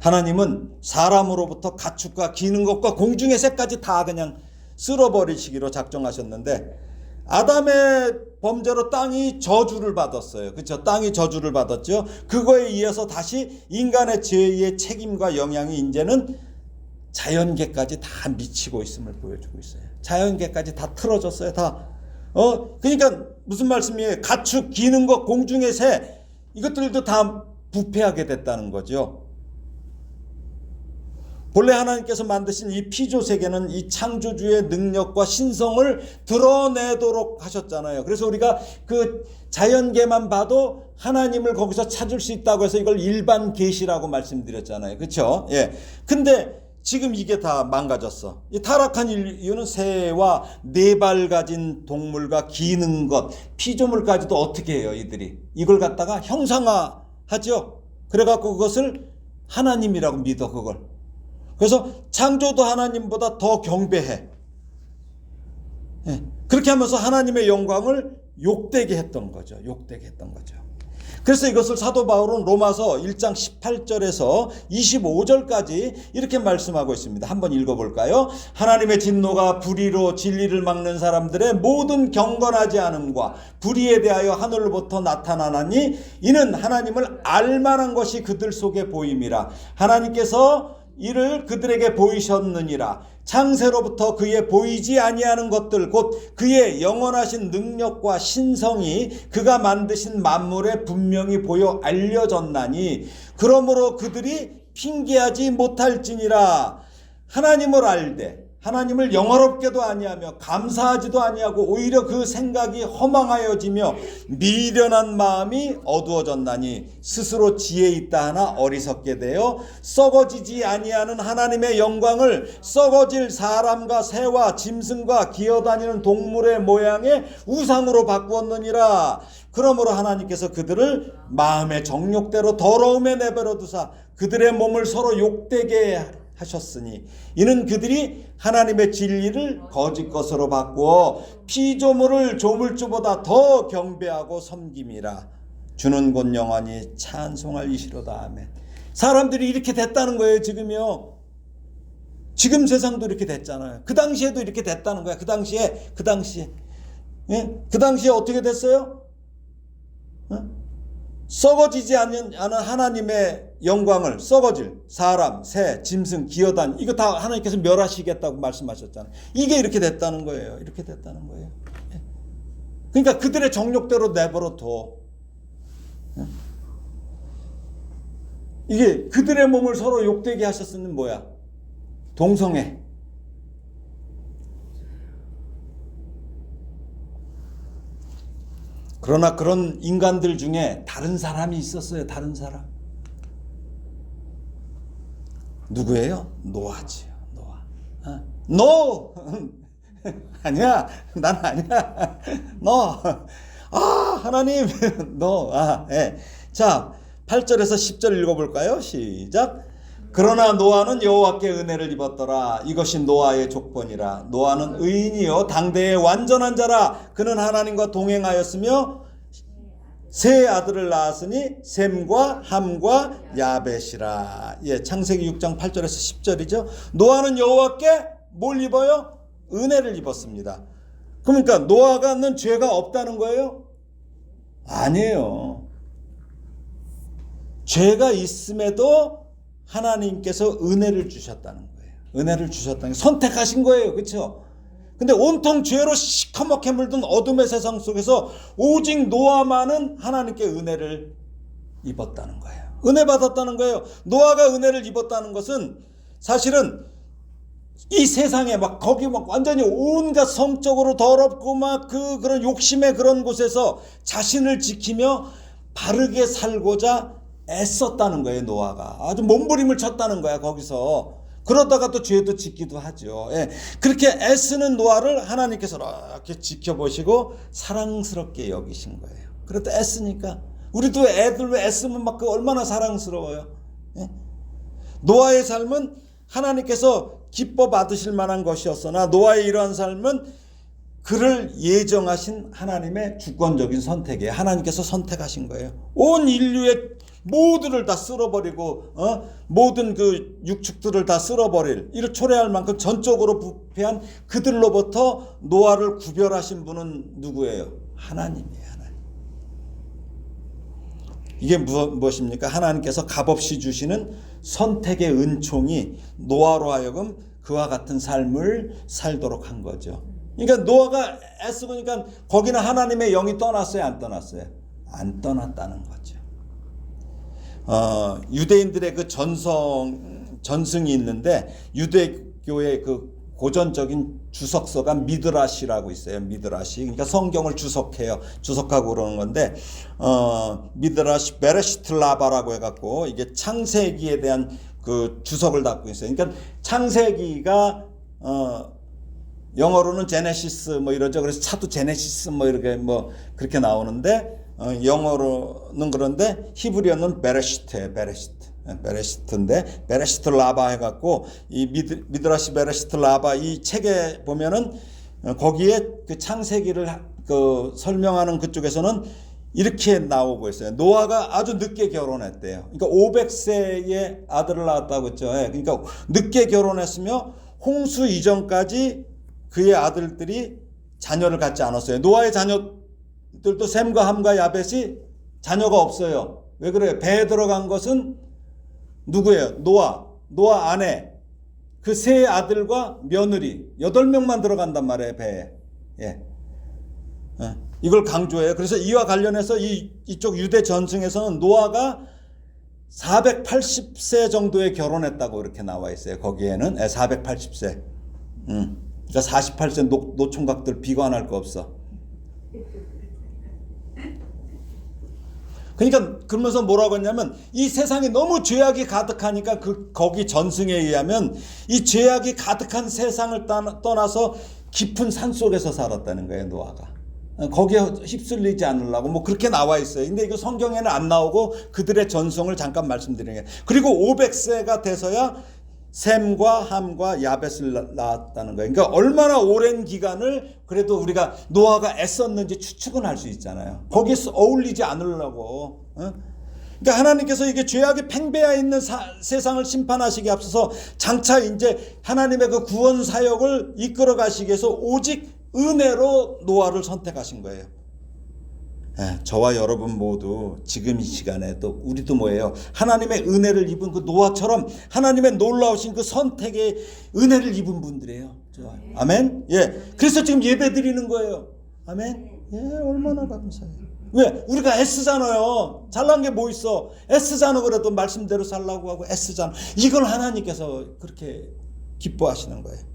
하나님은 사람으로부터 가축과 기는 것과 공중의 새까지 다 그냥 쓸어버리시기로 작정하셨는데 아담의 범죄로 땅이 저주를 받았어요. 그렇죠? 땅이 저주를 받았죠. 그거에 이어서 다시 인간의 죄의 책임과 영향이 이제는 자연계까지 다 미치고 있음을 보여주고 있어요. 자연계까지 다 틀어졌어요. 다. 그러니까 무슨 말씀이에요? 가축, 기는 것, 공중의 새 이것들도 다 부패하게 됐다는 거죠. 본래 하나님께서 만드신 이 피조 세계는 이 창조주의 능력과 신성을 드러내도록 하셨잖아요. 그래서 우리가 그 자연계만 봐도 하나님을 거기서 찾을 수 있다고 해서 이걸 일반 계시라고 말씀드렸잖아요. 그렇죠? 예. 근데 지금 이게 다 망가졌어. 이 타락한 이유는 새와 네 발 가진 동물과 기는 것, 피조물까지도 어떻게 해요, 이들이? 이걸 갖다가 형상화하죠. 그래갖고 그것을 하나님이라고 믿어, 그걸. 그래서 창조도 하나님보다 더 경배해. 그렇게 하면서 하나님의 영광을 욕되게 했던 거죠. 욕되게 했던 거죠. 그래서 이것을 사도 바울은 로마서 1장 18절에서 25절까지 이렇게 말씀하고 있습니다. 한번 읽어볼까요? 하나님의 진노가 불의로 진리를 막는 사람들의 모든 경건하지 않음과 불의에 대하여 하늘로부터 나타나나니 이는 하나님을 알만한 것이 그들 속에 보임이라. 하나님께서 이를 그들에게 보이셨느니라. 창세로부터 그의 보이지 아니하는 것들 곧 그의 영원하신 능력과 신성이 그가 만드신 만물에 분명히 보여 알려졌나니 그러므로 그들이 핑계하지 못할지니라. 하나님을 알되 하나님을 영화롭게도 아니하며 감사하지도 아니하고 오히려 그 생각이 허망하여지며 미련한 마음이 어두워졌나니 스스로 지혜 있다 하나 어리석게 되어 썩어지지 아니하는 하나님의 영광을 썩어질 사람과 새와 짐승과 기어다니는 동물의 모양의 우상으로 바꾸었느니라. 그러므로 하나님께서 그들을 마음의 정욕대로 더러움에 내버려 두사 그들의 몸을 서로 욕되게 하셨으니 이는 그들이 하나님의 진리를 거짓 것으로 바꾸어 피조물을 조물주보다 더 경배하고 섬김이라. 주는 곧 영원히 찬송할 이시로다. 아멘. 사람들이 이렇게 됐다는 거예요. 지금요. 지금 세상도 이렇게 됐잖아요. 그 당시에도 이렇게 됐다는 거야. 그 당시에 예? 그 당시에 어떻게 됐어요? 썩어지지 않는 하나님의 영광을 썩어질 사람, 새, 짐승, 기어다니 이거 다 하나님께서 멸하시겠다고 말씀하셨잖아요. 이게 이렇게 됐다는 거예요. 이렇게 됐다는 거예요. 그러니까 그들의 정욕대로 내버려 둬. 이게 그들의 몸을 서로 욕되게 하셨으니 뭐야? 동성애. 그러나 그런 인간들 중에 다른 사람이 있었어요. 다른 사람. 누구예요? 노아지요. 노아. 노! 아니야. 난 아니야. 너. 하나님. 노아. 예. 자, 8절에서 10절 읽어볼까요? 시작. 그러나 노아는 여호와께 은혜를 입었더라. 이것이 노아의 족본이라. 노아는 의인이요 당대의 완전한 자라. 그는 하나님과 동행하였으며 세 아들을 낳았으니 셈과 함과 야벳이라. 예, 창세기 6장 8절에서 10절이죠. 노아는 여호와께 뭘 입어요? 은혜를 입었습니다. 그러니까 노아가는 죄가 없다는 거예요? 아니에요. 죄가 있음에도 하나님께서 은혜를 주셨다는 거예요. 은혜를 주셨다는 게 선택하신 거예요. 그렇죠? 근데 온통 죄로 시커멓게 물든 어둠의 세상 속에서 오직 노아만은 하나님께 은혜를 입었다는 거예요. 은혜 받았다는 거예요. 노아가 은혜를 입었다는 것은 사실은 이 세상에 막 거기 막 완전히 온갖 성적으로 더럽고 막 그런 욕심의 그런 곳에서 자신을 지키며 바르게 살고자 애썼다는 거예요. 노아가 아주 몸부림을 쳤다는 거야. 거기서 그러다가 또 죄도 짓기도 하죠. 예. 그렇게 애쓰는 노아를 하나님께서 이렇게 지켜보시고 사랑스럽게 여기신 거예요. 그래도 애쓰니까 우리도 애들 왜 애쓰면 막 그 얼마나 사랑스러워요. 예. 노아의 삶은 하나님께서 기뻐 받으실 만한 것이었으나 노아의 이러한 삶은 그를 예정하신 하나님의 주권적인 선택이에요. 하나님께서 선택하신 거예요. 온 인류의 모두를 다 쓸어버리고 모든 그 육축들을 다 쓸어버릴 이를 초래할 만큼 전적으로 부패한 그들로부터 노아를 구별하신 분은 누구예요? 하나님이에요. 하나님. 이게 무엇입니까? 하나님께서 값없이 주시는 선택의 은총이 노아로 하여금 그와 같은 삶을 살도록 한 거죠. 그러니까 노아가 애쓰니까 거기는 하나님의 영이 떠났어요? 안 떠났어요? 안 떠났다는 거죠. 유대인들의 그 전승이 있는데 유대교의 그 고전적인 주석서가 미드라시라고 있어요. 미드라시. 그러니까 성경을 주석해요. 주석하고 그러는 건데, 미드라시 베레시트 라바라고 해갖고 이게 창세기에 대한 그 주석을 담고 있어요. 그러니까 창세기가, 영어로는 제네시스 뭐 이러죠. 그래서 차도 제네시스 뭐 이렇게 뭐 그렇게 나오는데, 영어로는 그런데 히브리어는 베레시트예요. 베레시트인데 베레시트 라바 해갖고 이 미드라시 베레시트 라바 이 책에 보면은 거기에 그 창세기를 그 설명하는 그쪽에서는 이렇게 나오고 있어요. 노아가 아주 늦게 결혼했대요. 그러니까 500세에 아들을 낳았다고 했죠. 그러니까 늦게 결혼했으며 홍수 이전까지 그의 아들들이 자녀를 갖지 않았어요. 노아의 자녀들도 셈과 함과 야벳이 자녀가 없어요. 왜 그래요? 배에 들어간 것은 누구예요? 노아 아내, 그 세 아들과 며느리 8명만 들어간단 말이에요. 배에. 이걸 강조해요. 그래서 이와 관련해서 이쪽 유대 전승에서는 노아가 480세 정도에 결혼했다고 이렇게 나와 있어요. 거기에는 480세. 그러니까 48세 노총각들 비관할 거 없어. 그러니까 그러면서 뭐라고 했냐면 이 세상에 너무 죄악이 가득하니까 거기 전승에 의하면 이 죄악이 가득한 세상을 떠나서 깊은 산 속에서 살았다는 거예요. 노아가. 거기에 휩쓸리지 않으려고 뭐 그렇게 나와 있어요. 근데 이거 성경에는 안 나오고 그들의 전성을 잠깐 말씀드리는 거예요. 그리고 500세가 돼서야 셈과 함과 야벳을 낳았다는 거예요. 그러니까 얼마나 오랜 기간을 그래도 우리가 노아가 애썼는지 추측은 할 수 있잖아요. 거기서 어울리지 않으려고. 그러니까 하나님께서 이게 죄악이 팽배해 있는 세상을 심판하시기 앞서서 장차 이제 하나님의 그 구원 사역을 이끌어 가시기 위해서 오직 은혜로 노아를 선택하신 거예요. 저와 여러분 모두 지금 이 시간에도 우리도 뭐예요? 하나님의 은혜를 입은 그 노아처럼 하나님의 놀라우신 그 선택의 은혜를 입은 분들이에요. 아멘. 그래서 지금 예배 드리는 거예요. 아멘. 얼마나 감사해요. 왜? 우리가 애쓰잖아요. 잘난 게 뭐 있어? 애쓰잖아. 그래도 말씀대로 살라고 하고 애쓰잖아. 이걸 하나님께서 그렇게 기뻐하시는 거예요.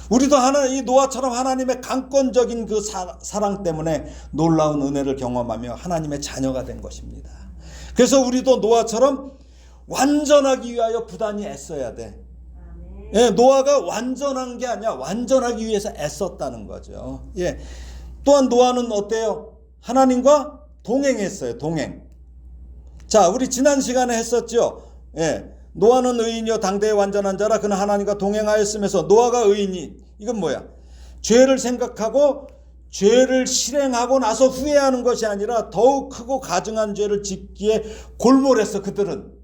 우리도 이 노아처럼 하나님의 강권적인 그 사랑 때문에 놀라운 은혜를 경험하며 하나님의 자녀가 된 것입니다. 그래서 우리도 노아처럼 완전하기 위하여 부단히 애써야 돼. 노아가 완전한 게 아니야. 완전하기 위해서 애썼다는 거죠. 또한 노아는 어때요? 하나님과 동행했어요. 동행. 자, 우리 지난 시간에 했었죠. 노아는 의인이요 당대의 완전한 자라. 그는 하나님과 동행하였으면서. 노아가 의인이 이건 뭐야? 죄를 생각하고 죄를 실행하고 나서 후회하는 것이 아니라 더욱 크고 가증한 죄를 짓기에 골몰했어 그들은.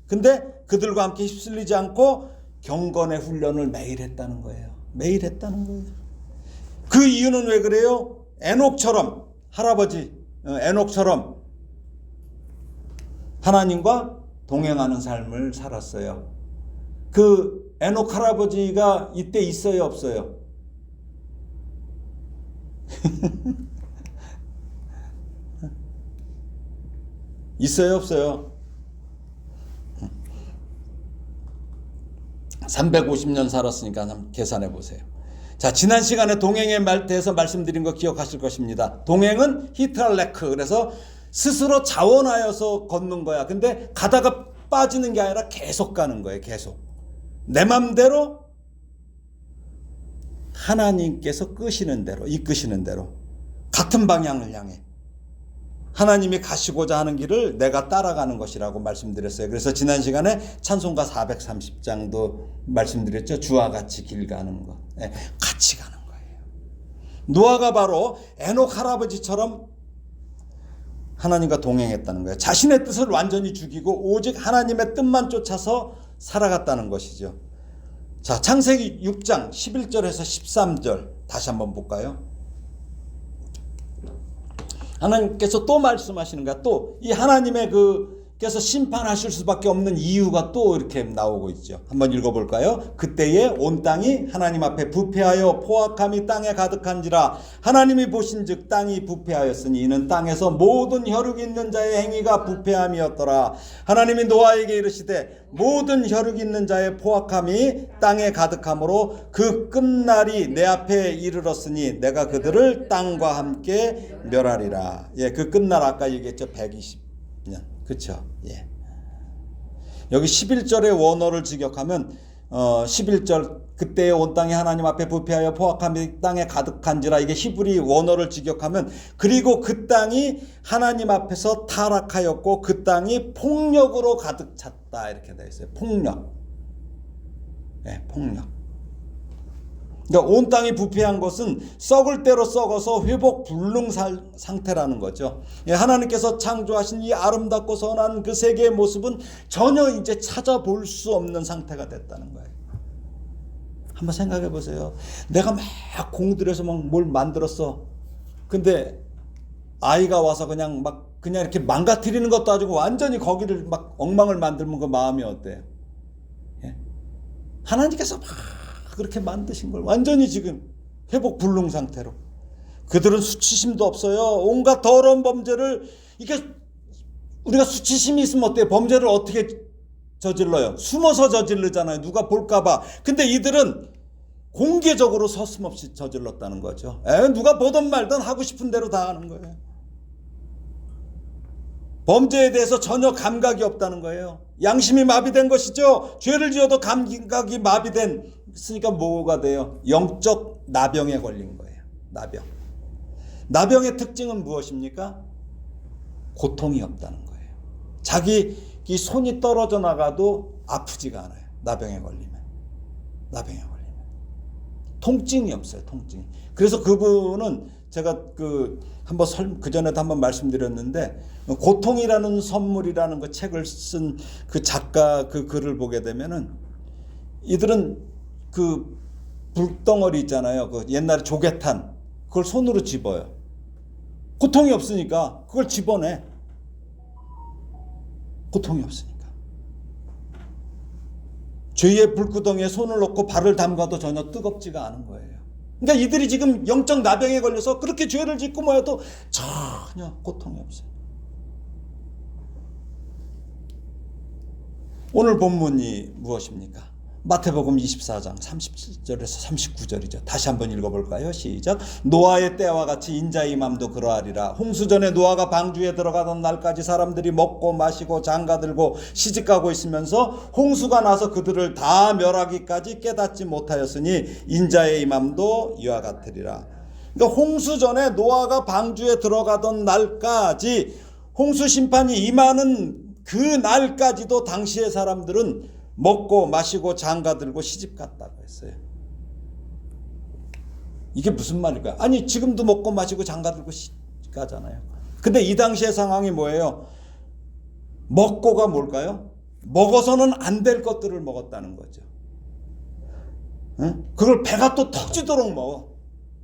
근데 그들과 함께 휩쓸리지 않고 경건의 훈련을 매일 했다는 거예요. 매일 했다는 거예요. 그 이유는 왜 그래요? 에녹처럼 할아버지 에녹처럼 하나님과 동행하는 삶을 살았어요. 그 에녹 할아버지가 이때 있어요, 없어요? 있어요, 없어요? 350년 살았으니까 한번 계산해 보세요. 자, 지난 시간에 동행에 대해서 말씀드린 거 기억하실 것입니다. 동행은 히트랄레크. 그래서 스스로 자원하여서 걷는 거야. 근데 가다가 빠지는 게 아니라 계속 가는 거예요. 계속. 내 맘대로 하나님께서 끄시는 대로, 이끄시는 대로 같은 방향을 향해 하나님이 가시고자 하는 길을 내가 따라가는 것이라고 말씀드렸어요. 그래서 지난 시간에 찬송가 430장도 말씀드렸죠. 주와 같이 길 가는 것. 같이 가는 거예요. 노아가 바로 에녹 할아버지처럼 하나님과 동행했다는 거예요. 자신의 뜻을 완전히 죽이고 오직 하나님의 뜻만 쫓아서 살아갔다는 것이죠. 자, 창세기 6장 11절에서 13절 다시 한번 볼까요? 하나님께서 또 말씀하시는 거야. 또 이 하나님의 그 께서 심판하실 수밖에 없는 이유가 또 이렇게 나오고 있죠. 한번 읽어볼까요? 그때에 온 땅이 하나님 앞에 부패하여 포악함이 땅에 가득한지라 하나님이 보신즉 땅이 부패하였으니 이는 땅에서 모든 혈육 있는 자의 행위가 부패함이었더라. 하나님이 노아에게 이르시되 모든 혈육 있는 자의 포악함이 땅에 가득함으로 그 끝날이 내 앞에 이르렀으니 내가 그들을 땅과 함께 멸하리라. 예, 그 끝날 아까 얘기했죠. 120년. 그렇죠. 예. 여기 11절의 원어를 직역하면 11절 그때에 온 땅이 하나님 앞에 부패하여 포악함이 땅에 가득한지라, 이게 히브리 원어를 직역하면 그리고 그 땅이 하나님 앞에서 타락하였고 그 땅이 폭력으로 가득 찼다, 이렇게 되어 있어요. 폭력. 예, 폭력. 그러니까 온 땅이 부패한 것은 썩을 대로 썩어서 회복 불능 상태라는 거죠. 예, 하나님께서 창조하신 이 아름답고 선한 그 세계의 모습은 전혀 이제 찾아볼 수 없는 상태가 됐다는 거예요. 한번 생각해 보세요. 내가 막 공들여서 막 뭘 만들었어. 근데 아이가 와서 그냥 이렇게 망가뜨리는 것도 아니고 완전히 거기를 막 엉망을 만들면 그 마음이 어때요? 예? 하나님께서 막 그렇게 만드신 걸 완전히 지금 회복 불능 상태로, 그들은 수치심도 없어요. 온갖 더러운 범죄를, 이게 우리가 수치심이 있으면 어때요? 범죄를 어떻게 저질러요? 숨어서 저질르잖아요. 누가 볼까봐. 근데 이들은 공개적으로 서슴없이 저질렀다는 거죠. 누가 보든 말든 하고 싶은 대로 다 하는 거예요. 범죄에 대해서 전혀 감각이 없다는 거예요. 양심이 마비된 것이죠. 죄를 지어도 감각이 마비됐으니까 뭐가 돼요? 영적 나병에 걸린 거예요. 나병. 나병의 특징은 무엇입니까? 고통이 없다는 거예요. 자기 이 손이 떨어져 나가도 아프지가 않아요. 나병에 걸리면. 통증이 없어요. 통증이. 그래서 그분은 제가 그 전에도 한번 말씀드렸는데, 고통이라는 선물이라는 그 책을 쓴 그 작가 그 글을 보게 되면은, 이들은 그 불덩어리 있잖아요. 그 옛날에 조개탄, 그걸 손으로 집어요. 고통이 없으니까 그걸 집어내. 고통이 없으니까. 죄의 불구덩이에 손을 넣고 발을 담가도 전혀 뜨겁지가 않은 거예요. 그러니까 이들이 지금 영적 나병에 걸려서 그렇게 죄를 짓고 뭐해도 전혀 고통이 없어요. 오늘 본문이 무엇입니까? 마태복음 24장 37절에서 39절이죠. 다시 한번 읽어볼까요? 시작. 노아의 때와 같이 인자의 맘도 그러하리라. 홍수전에 노아가 방주에 들어가던 날까지 사람들이 먹고 마시고 장가들고 시집가고 있으면서 홍수가 나서 그들을 다 멸하기까지 깨닫지 못하였으니 인자의 맘도 이와 같으리라. 그러니까 홍수전에 노아가 방주에 들어가던 날까지, 홍수 심판이 임하는 그 날까지도 당시의 사람들은 먹고 마시고 장가들고 시집갔다고 했어요. 이게 무슨 말일까요? 아니, 지금도 먹고 마시고 장가들고 시집가잖아요. 근데 이 당시의 상황이 뭐예요? 먹고가 뭘까요? 먹어서는 안 될 것들을 먹었다는 거죠. 응? 그걸 배가 또 터지도록 먹어.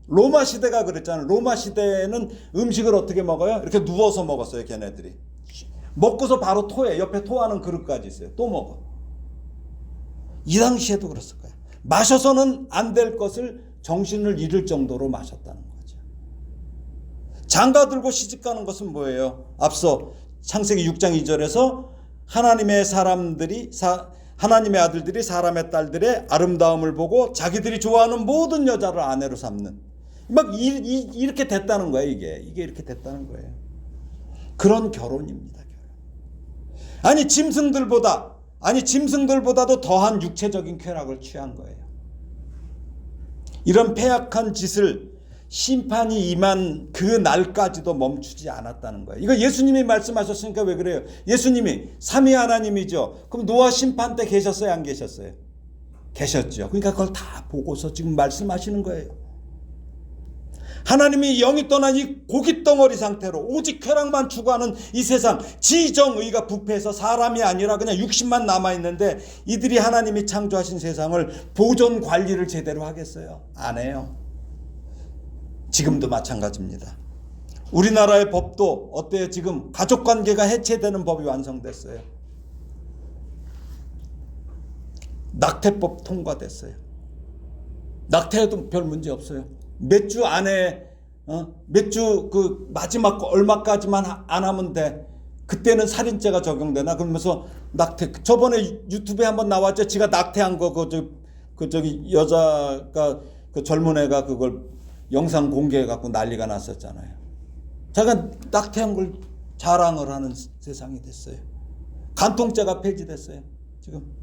로마 시대가 그랬잖아요. 로마 시대에는 음식을 어떻게 먹어요? 이렇게 누워서 먹었어요. 걔네들이 먹고서 바로 토해. 옆에 토하는 그릇까지 있어요. 또 먹어. 이 당시에도 그랬을 거예요. 마셔서는 안 될 것을 정신을 잃을 정도로 마셨다는 거죠. 장가들고 시집가는 것은 뭐예요? 앞서 창세기 6장 2절에서 하나님의 아들들이 사람의 딸들의 아름다움을 보고 자기들이 좋아하는 모든 여자를 아내로 삼는, 이렇게 됐다는 거예요. 이게 이렇게 됐다는 거예요. 그런 결혼입니다. 아니, 짐승들보다도 더한 육체적인 쾌락을 취한 거예요. 이런 패악한 짓을 심판이 임한 그 날까지도 멈추지 않았다는 거예요. 이거 예수님이 말씀하셨으니까 왜 그래요? 예수님이 삼위 하나님이죠. 그럼 노아 심판 때 계셨어요? 안 계셨어요? 계셨죠. 그러니까 그걸 다 보고서 지금 말씀하시는 거예요. 하나님이 영이 떠난 이 고깃덩어리 상태로 오직 쾌락만 추구하는 이 세상, 지정의가 부패해서 사람이 아니라 그냥 육신만 남아있는데, 이들이 하나님이 창조하신 세상을 보존 관리를 제대로 하겠어요? 안 해요. 지금도 마찬가지입니다. 우리나라의 법도 어때요? 지금 가족관계가 해체되는 법이 완성됐어요. 낙태법 통과됐어요. 낙태해도 별 문제 없어요. 몇 주 안에 몇 주 그 마지막 얼마까지만 안 하면 돼. 그때는 살인죄가 적용되나? 그러면서 낙태, 저번에 유튜브에 한번 나왔죠. 지가 낙태한 거 저기 여자가 그 젊은 애가 그걸 영상 공개해 갖고 난리가 났었잖아요. 자기가 낙태한 걸 자랑을 하는 세상이 됐어요. 간통죄가 폐지됐어요. 지금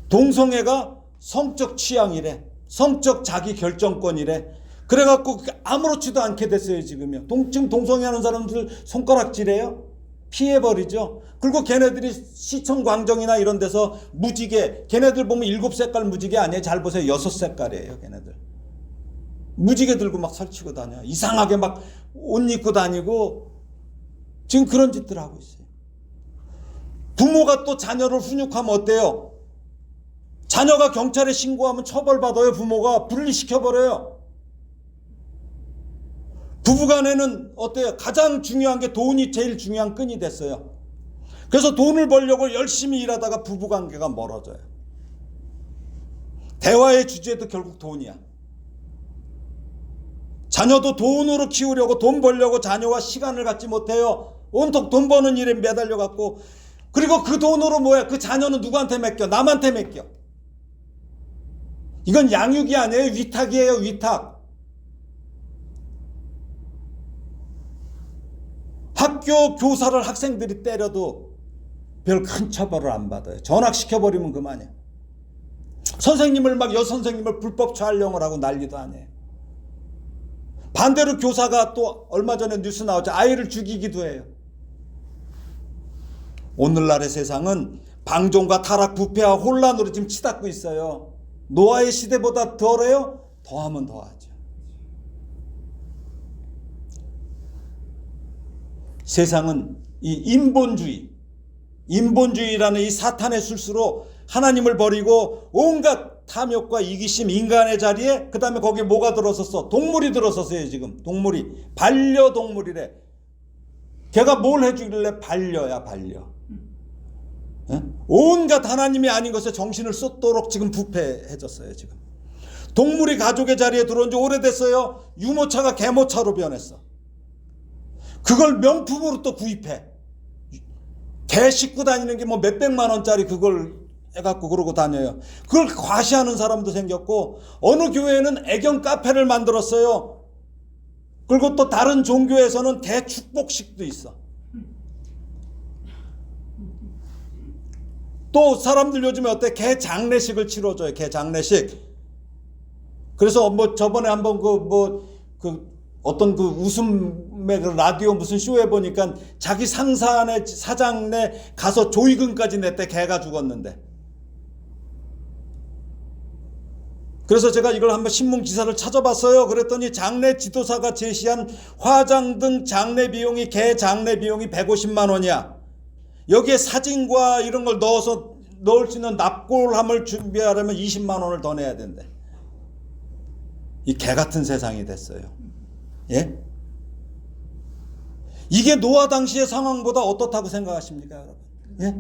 동성애가 성적 취향이래. 성적 자기 결정권이래. 그래갖고 아무렇지도 않게 됐어요. 지금요. 지금 동성애 하는 사람들 손가락질해요. 피해버리죠. 그리고 걔네들이 시청 광정이나 이런 데서 무지개, 걔네들 보면 7색깔 무지개 아니에요. 잘 보세요. 6색깔이에요. 걔네들 무지개 들고 막 설치고 다녀. 이상하게 막 옷 입고 다니고 지금 그런 짓들 하고 있어요. 부모가 또 자녀를 훈육하면 어때요? 자녀가 경찰에 신고하면 처벌받아요. 부모가 분리시켜버려요. 부부간에는 어때요? 가장 중요한 게 돈이 제일 중요한 끈이 됐어요. 그래서 돈을 벌려고 열심히 일하다가 부부관계가 멀어져요. 대화의 주제도 결국 돈이야. 자녀도 돈으로 키우려고, 돈 벌려고 자녀와 시간을 갖지 못해요. 온통 돈 버는 일에 매달려 갖고, 그리고 그 돈으로 뭐야? 그 자녀는 누구한테 맡겨? 남한테 맡겨. 이건 양육이 아니에요. 위탁이에요. 위탁. 학교 교사를 학생들이 때려도 별 큰 처벌을 안 받아요. 전학시켜버리면 그만이에요. 선생님을 막 여선생님을 불법 촬영을 하고 난리도 아니에요. 반대로 교사가 또 얼마 전에 뉴스 나왔죠. 아이를 죽이기도 해요. 오늘날의 세상은 방종과 타락, 부패와 혼란으로 지금 치닫고 있어요. 노아의 시대보다 덜해요? 더하면 더하죠. 세상은 이 인본주의라는 이 사탄의 술수로 하나님을 버리고 온갖 탐욕과 이기심, 인간의 자리에 그 다음에 거기에 뭐가 들어섰어? 동물이 들어섰어요. 지금 동물이 반려동물이래. 걔가 뭘 해주길래? 반려야 반려. 에? 온갖 하나님이 아닌 것에 정신을 쏟도록 지금 부패해졌어요. 지금 동물이 가족의 자리에 들어온 지 오래됐어요. 유모차가 개모차로 변했어. 그걸 명품으로 또 구입해. 개 싣고 다니는 게 뭐 몇백만 원짜리 그걸 해갖고 그러고 다녀요. 그걸 과시하는 사람도 생겼고, 어느 교회는 애견 카페를 만들었어요. 그리고 또 다른 종교에서는 개 축복식도 있어. 또 사람들 요즘에 어때? 개 장례식을 치러줘요. 개 장례식. 그래서 뭐 저번에 한번 어떤 그 웃음의 그 라디오 무슨 쇼에 보니까 자기 상사네 사장네 가서 조의금까지 냈대. 개가 죽었는데. 그래서 제가 이걸 한번 신문 기사를 찾아봤어요. 그랬더니 장례 지도사가 제시한 화장 등 장례 비용이, 개 장례 비용이 150만 원이야. 여기에 사진과 이런 걸 넣을 수 있는 납골함을 준비하려면 20만 원을 더 내야 된대. 이 개 같은 세상이 됐어요. 예? 이게 노아 당시의 상황보다 어떻다고 생각하십니까, 여러분? 예?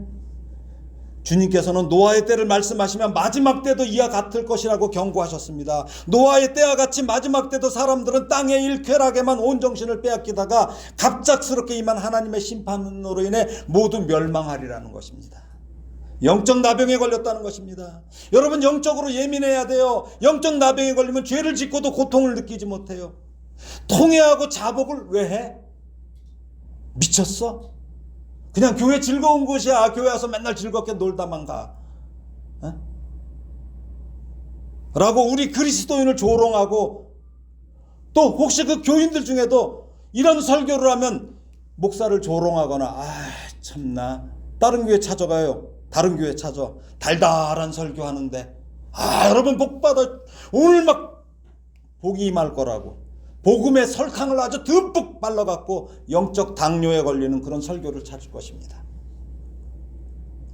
주님께서는 노아의 때를 말씀하시면 마지막 때도 이와 같을 것이라고 경고하셨습니다. 노아의 때와 같이 마지막 때도 사람들은 땅의 일쾌락에만 온 정신을 빼앗기다가 갑작스럽게 임한 하나님의 심판으로 인해 모두 멸망하리라는 것입니다. 영적 나병에 걸렸다는 것입니다. 여러분, 영적으로 예민해야 돼요. 영적 나병에 걸리면 죄를 짓고도 고통을 느끼지 못해요. 통회하고 자복을 왜 해? 미쳤어? 그냥 교회 즐거운 곳이야. 교회 와서 맨날 즐겁게 놀다만 가. 에? 라고 우리 그리스도인을 조롱하고, 또 혹시 그 교인들 중에도 이런 설교를 하면 목사를 조롱하거나, 참나, 다른 교회 찾아가요. 다른 교회 찾아. 달달한 설교하는데, 여러분 복 받아. 오늘 막 복이 임할 거라고. 복음의 설탕을 아주 듬뿍 발라갖고 영적 당뇨에 걸리는 그런 설교를 찾을 것입니다.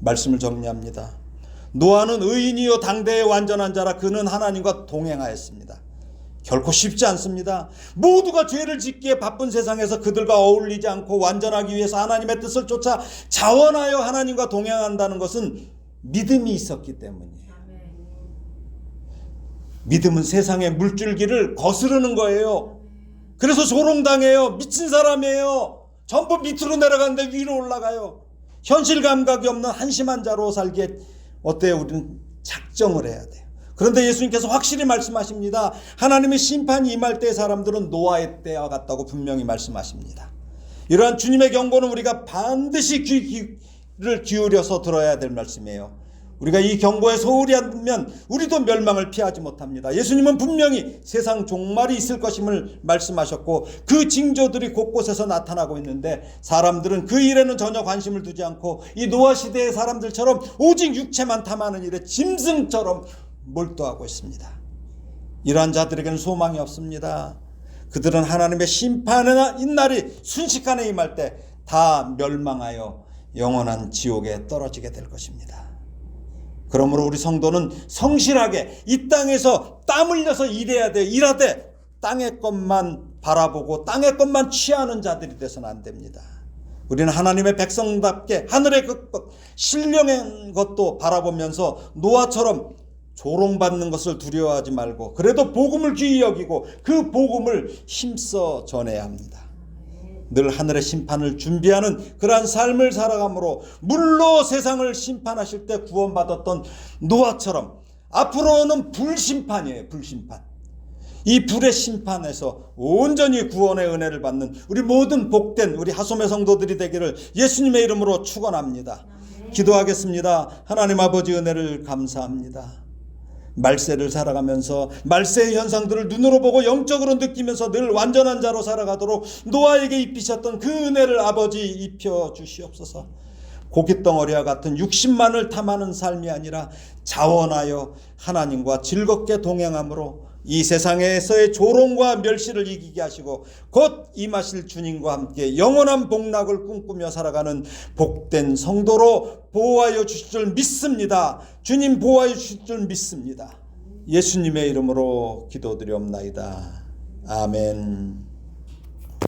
말씀을 정리합니다. 노아는 의인이요 당대의 완전한 자라. 그는 하나님과 동행하였습니다. 결코 쉽지 않습니다. 모두가 죄를 짓기에 바쁜 세상에서 그들과 어울리지 않고 완전하기 위해서 하나님의 뜻을 쫓아 자원하여 하나님과 동행한다는 것은 믿음이 있었기 때문이에요. 믿음은 세상의 물줄기를 거스르는 거예요. 그래서 조롱당해요. 미친 사람이에요. 전부 밑으로 내려가는데 위로 올라가요. 현실 감각이 없는 한심한 자로 살기에 어때요? 우리는 작정을 해야 돼요. 그런데 예수님께서 확실히 말씀하십니다. 하나님의 심판이 임할 때 사람들은 노아의 때와 같다고 분명히 말씀하십니다. 이러한 주님의 경고는 우리가 반드시 귀를 기울여서 들어야 될 말씀이에요. 우리가 이 경고에 소홀히 하면 우리도 멸망을 피하지 못합니다. 예수님은 분명히 세상 종말이 있을 것임을 말씀하셨고 그 징조들이 곳곳에서 나타나고 있는데 사람들은 그 일에는 전혀 관심을 두지 않고 이 노아 시대의 사람들처럼 오직 육체만 탐하는 일에 짐승처럼 몰두하고 있습니다. 이러한 자들에게는 소망이 없습니다. 그들은 하나님의 심판의 날이 순식간에 임할 때 다 멸망하여 영원한 지옥에 떨어지게 될 것입니다. 그러므로 우리 성도는 성실하게 이 땅에서 땀 흘려서 일해야 돼. 일하되 땅의 것만 바라보고 땅의 것만 취하는 자들이 돼서는 안 됩니다. 우리는 하나님의 백성답게 하늘의 것, 신령한 것도 바라보면서 노아처럼 조롱받는 것을 두려워하지 말고 그래도 복음을 귀히 여기고 그 복음을 힘써 전해야 합니다. 늘 하늘의 심판을 준비하는 그러한 삶을 살아감으로 물로 세상을 심판하실 때 구원받았던 노아처럼 앞으로는 불심판이에요. 불심판. 이 불의 심판에서 온전히 구원의 은혜를 받는 우리 모든 복된 우리 하솜의 성도들이 되기를 예수님의 이름으로 축원합니다. 기도하겠습니다. 하나님 아버지 은혜를 감사합니다. 말세를 살아가면서 말세의 현상들을 눈으로 보고 영적으로 느끼면서 늘 완전한 자로 살아가도록 노아에게 입히셨던 그 은혜를 아버지 입혀 주시옵소서. 고깃덩어리와 같은 육신만을 탐하는 삶이 아니라 자원하여 하나님과 즐겁게 동행함으로 이 세상에서의 조롱과 멸시를 이기게 하시고 곧 임하실 주님과 함께 영원한 복락을 꿈꾸며 살아가는 복된 성도로 보호하여 주실 줄 믿습니다. 주님 보호하여 주실 줄 믿습니다. 예수님의 이름으로 기도드리옵나이다. 아멘.